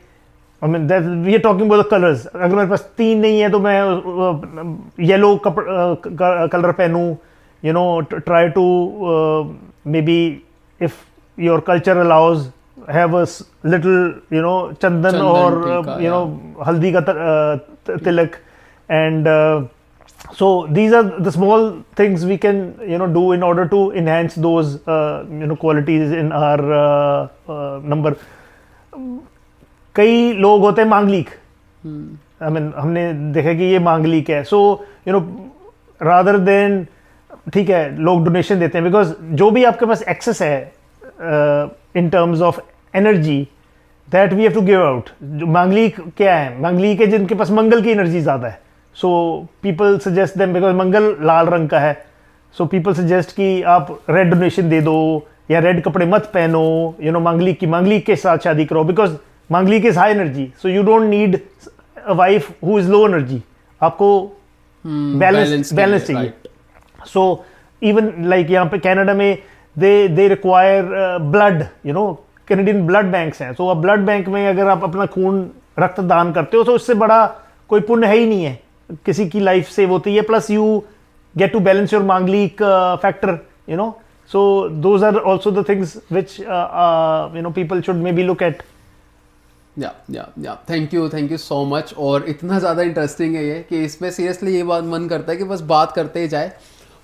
[SPEAKER 1] mean that we are talking about the colors। अगर मेरे पास 3 नहीं है तो मैं yellow colour पहनूँ, you know, try to maybe if your culture allows have a little you know chandan or you know haldi ka tilak and so these are the small things we can you know do in order to enhance those you know qualities in our number। कई लोग होते हैं मांगलिक, I mean हमने देखा कि ये मांगलिक है। So you know rather than ठीक है लोग डोनेशन देते हैं, बिकॉज जो भी आपके पास एक्सेस है in terms of energy, that we have to give out. जो मांगलिक क्या है, मांगलिक है जिनके पास मंगल की एनर्जी ज़्यादा है, so people suggest them, because Mangal लाल रंग का है, सो पीपल सजेस्ट कि आप रेड डोनेशन दे दो या रेड कपड़े मत पहनो, यू नो, मांगलिक के साथ शादी करो, बिकॉज मांगलिक is high energy, so you don't need a wife who is low energy, आपको बैलेंस चाहिए। सो इवन लाइक यहाँ पे कनाडा में they require blood, you know, Canadian blood banks हैं, सो अब ब्लड बैंक में अगर आप अपना खून रक्त दान करते हो तो इससे बड़ा कोई पुण्य है ही नहीं है, किसी की लाइफ सेव होती है, plus you get to balance your Manglik factor, you know, so those are also the things which you know, people should maybe look at.
[SPEAKER 2] yeah thank you so much। और इतना ज़्यादा interesting है ये कि इसमें seriously ये बात मन करता है कि बस बात करते ही जाए,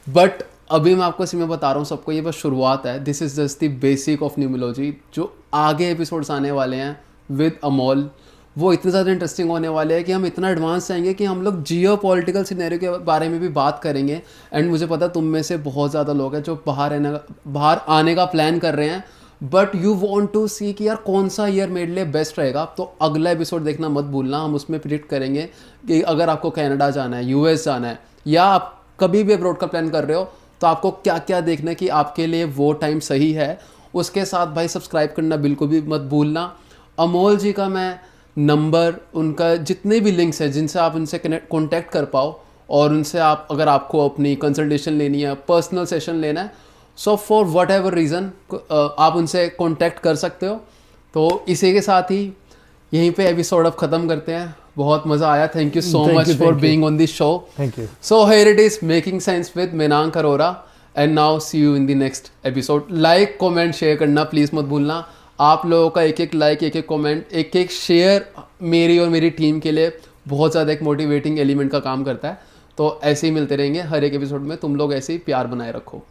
[SPEAKER 2] बट अभी मैं आपको इसी में बता रहा हूँ सबको, ये बस शुरुआत है, this is just the basic of numerology. जो आगे एपिसोड्स आने वाले हैं विद अमोल, वो इतने ज़्यादा इंटरेस्टिंग होने वाले हैं कि हम इतना एडवांस जाएंगे कि हम लोग जियो पॉलिटिकल सिनेरियो के बारे में भी बात करेंगे। एंड मुझे पता तुम में से बहुत ज़्यादा लोग हैं जो बाहर आने का प्लान कर रहे हैं, बट यू वांट टू सी कि यार कौन सा ईयर मेरे लिए बेस्ट रहेगा। तो अगला एपिसोड देखना मत भूलना, हम उसमें प्रिडिक्ट करेंगे कि अगर आपको कनाडा जाना है, यूएस जाना है, या आप कभी भी अब्रॉड का प्लान कर रहे हो, तो आपको क्या क्या देखना है कि आपके लिए वो टाइम सही है। उसके साथ भाई सब्सक्राइब करना बिल्कुल भी मत भूलना। अमोल जी का मैं नंबर, उनका जितने भी लिंक्स हैं जिनसे आप उनसे कॉन्टैक्ट कर पाओ, और उनसे आप अगर आपको अपनी कंसल्टेशन लेनी है, पर्सनल सेशन लेना है, so for what ever reason आप उनसे कॉन्टैक्ट कर सकते हो। तो इसी के साथ ही यहीं पे एपिसोड अब ख़त्म करते हैं। बहुत मज़ा आया, thank you so much for being on this show.
[SPEAKER 1] Thank you.
[SPEAKER 2] So here it is making sense with Minank Arora, and now see you in the next episode. Like comment share करना प्लीज़ मत भूलना। आप लोगों का एक एक लाइक, एक एक कमेंट, एक एक शेयर मेरी और मेरी टीम के लिए बहुत ज़्यादा एक मोटिवेटिंग एलिमेंट का काम करता है। तो ऐसे ही मिलते रहेंगे हर एक एपिसोड में, तुम लोग ऐसे ही प्यार बनाए रखो।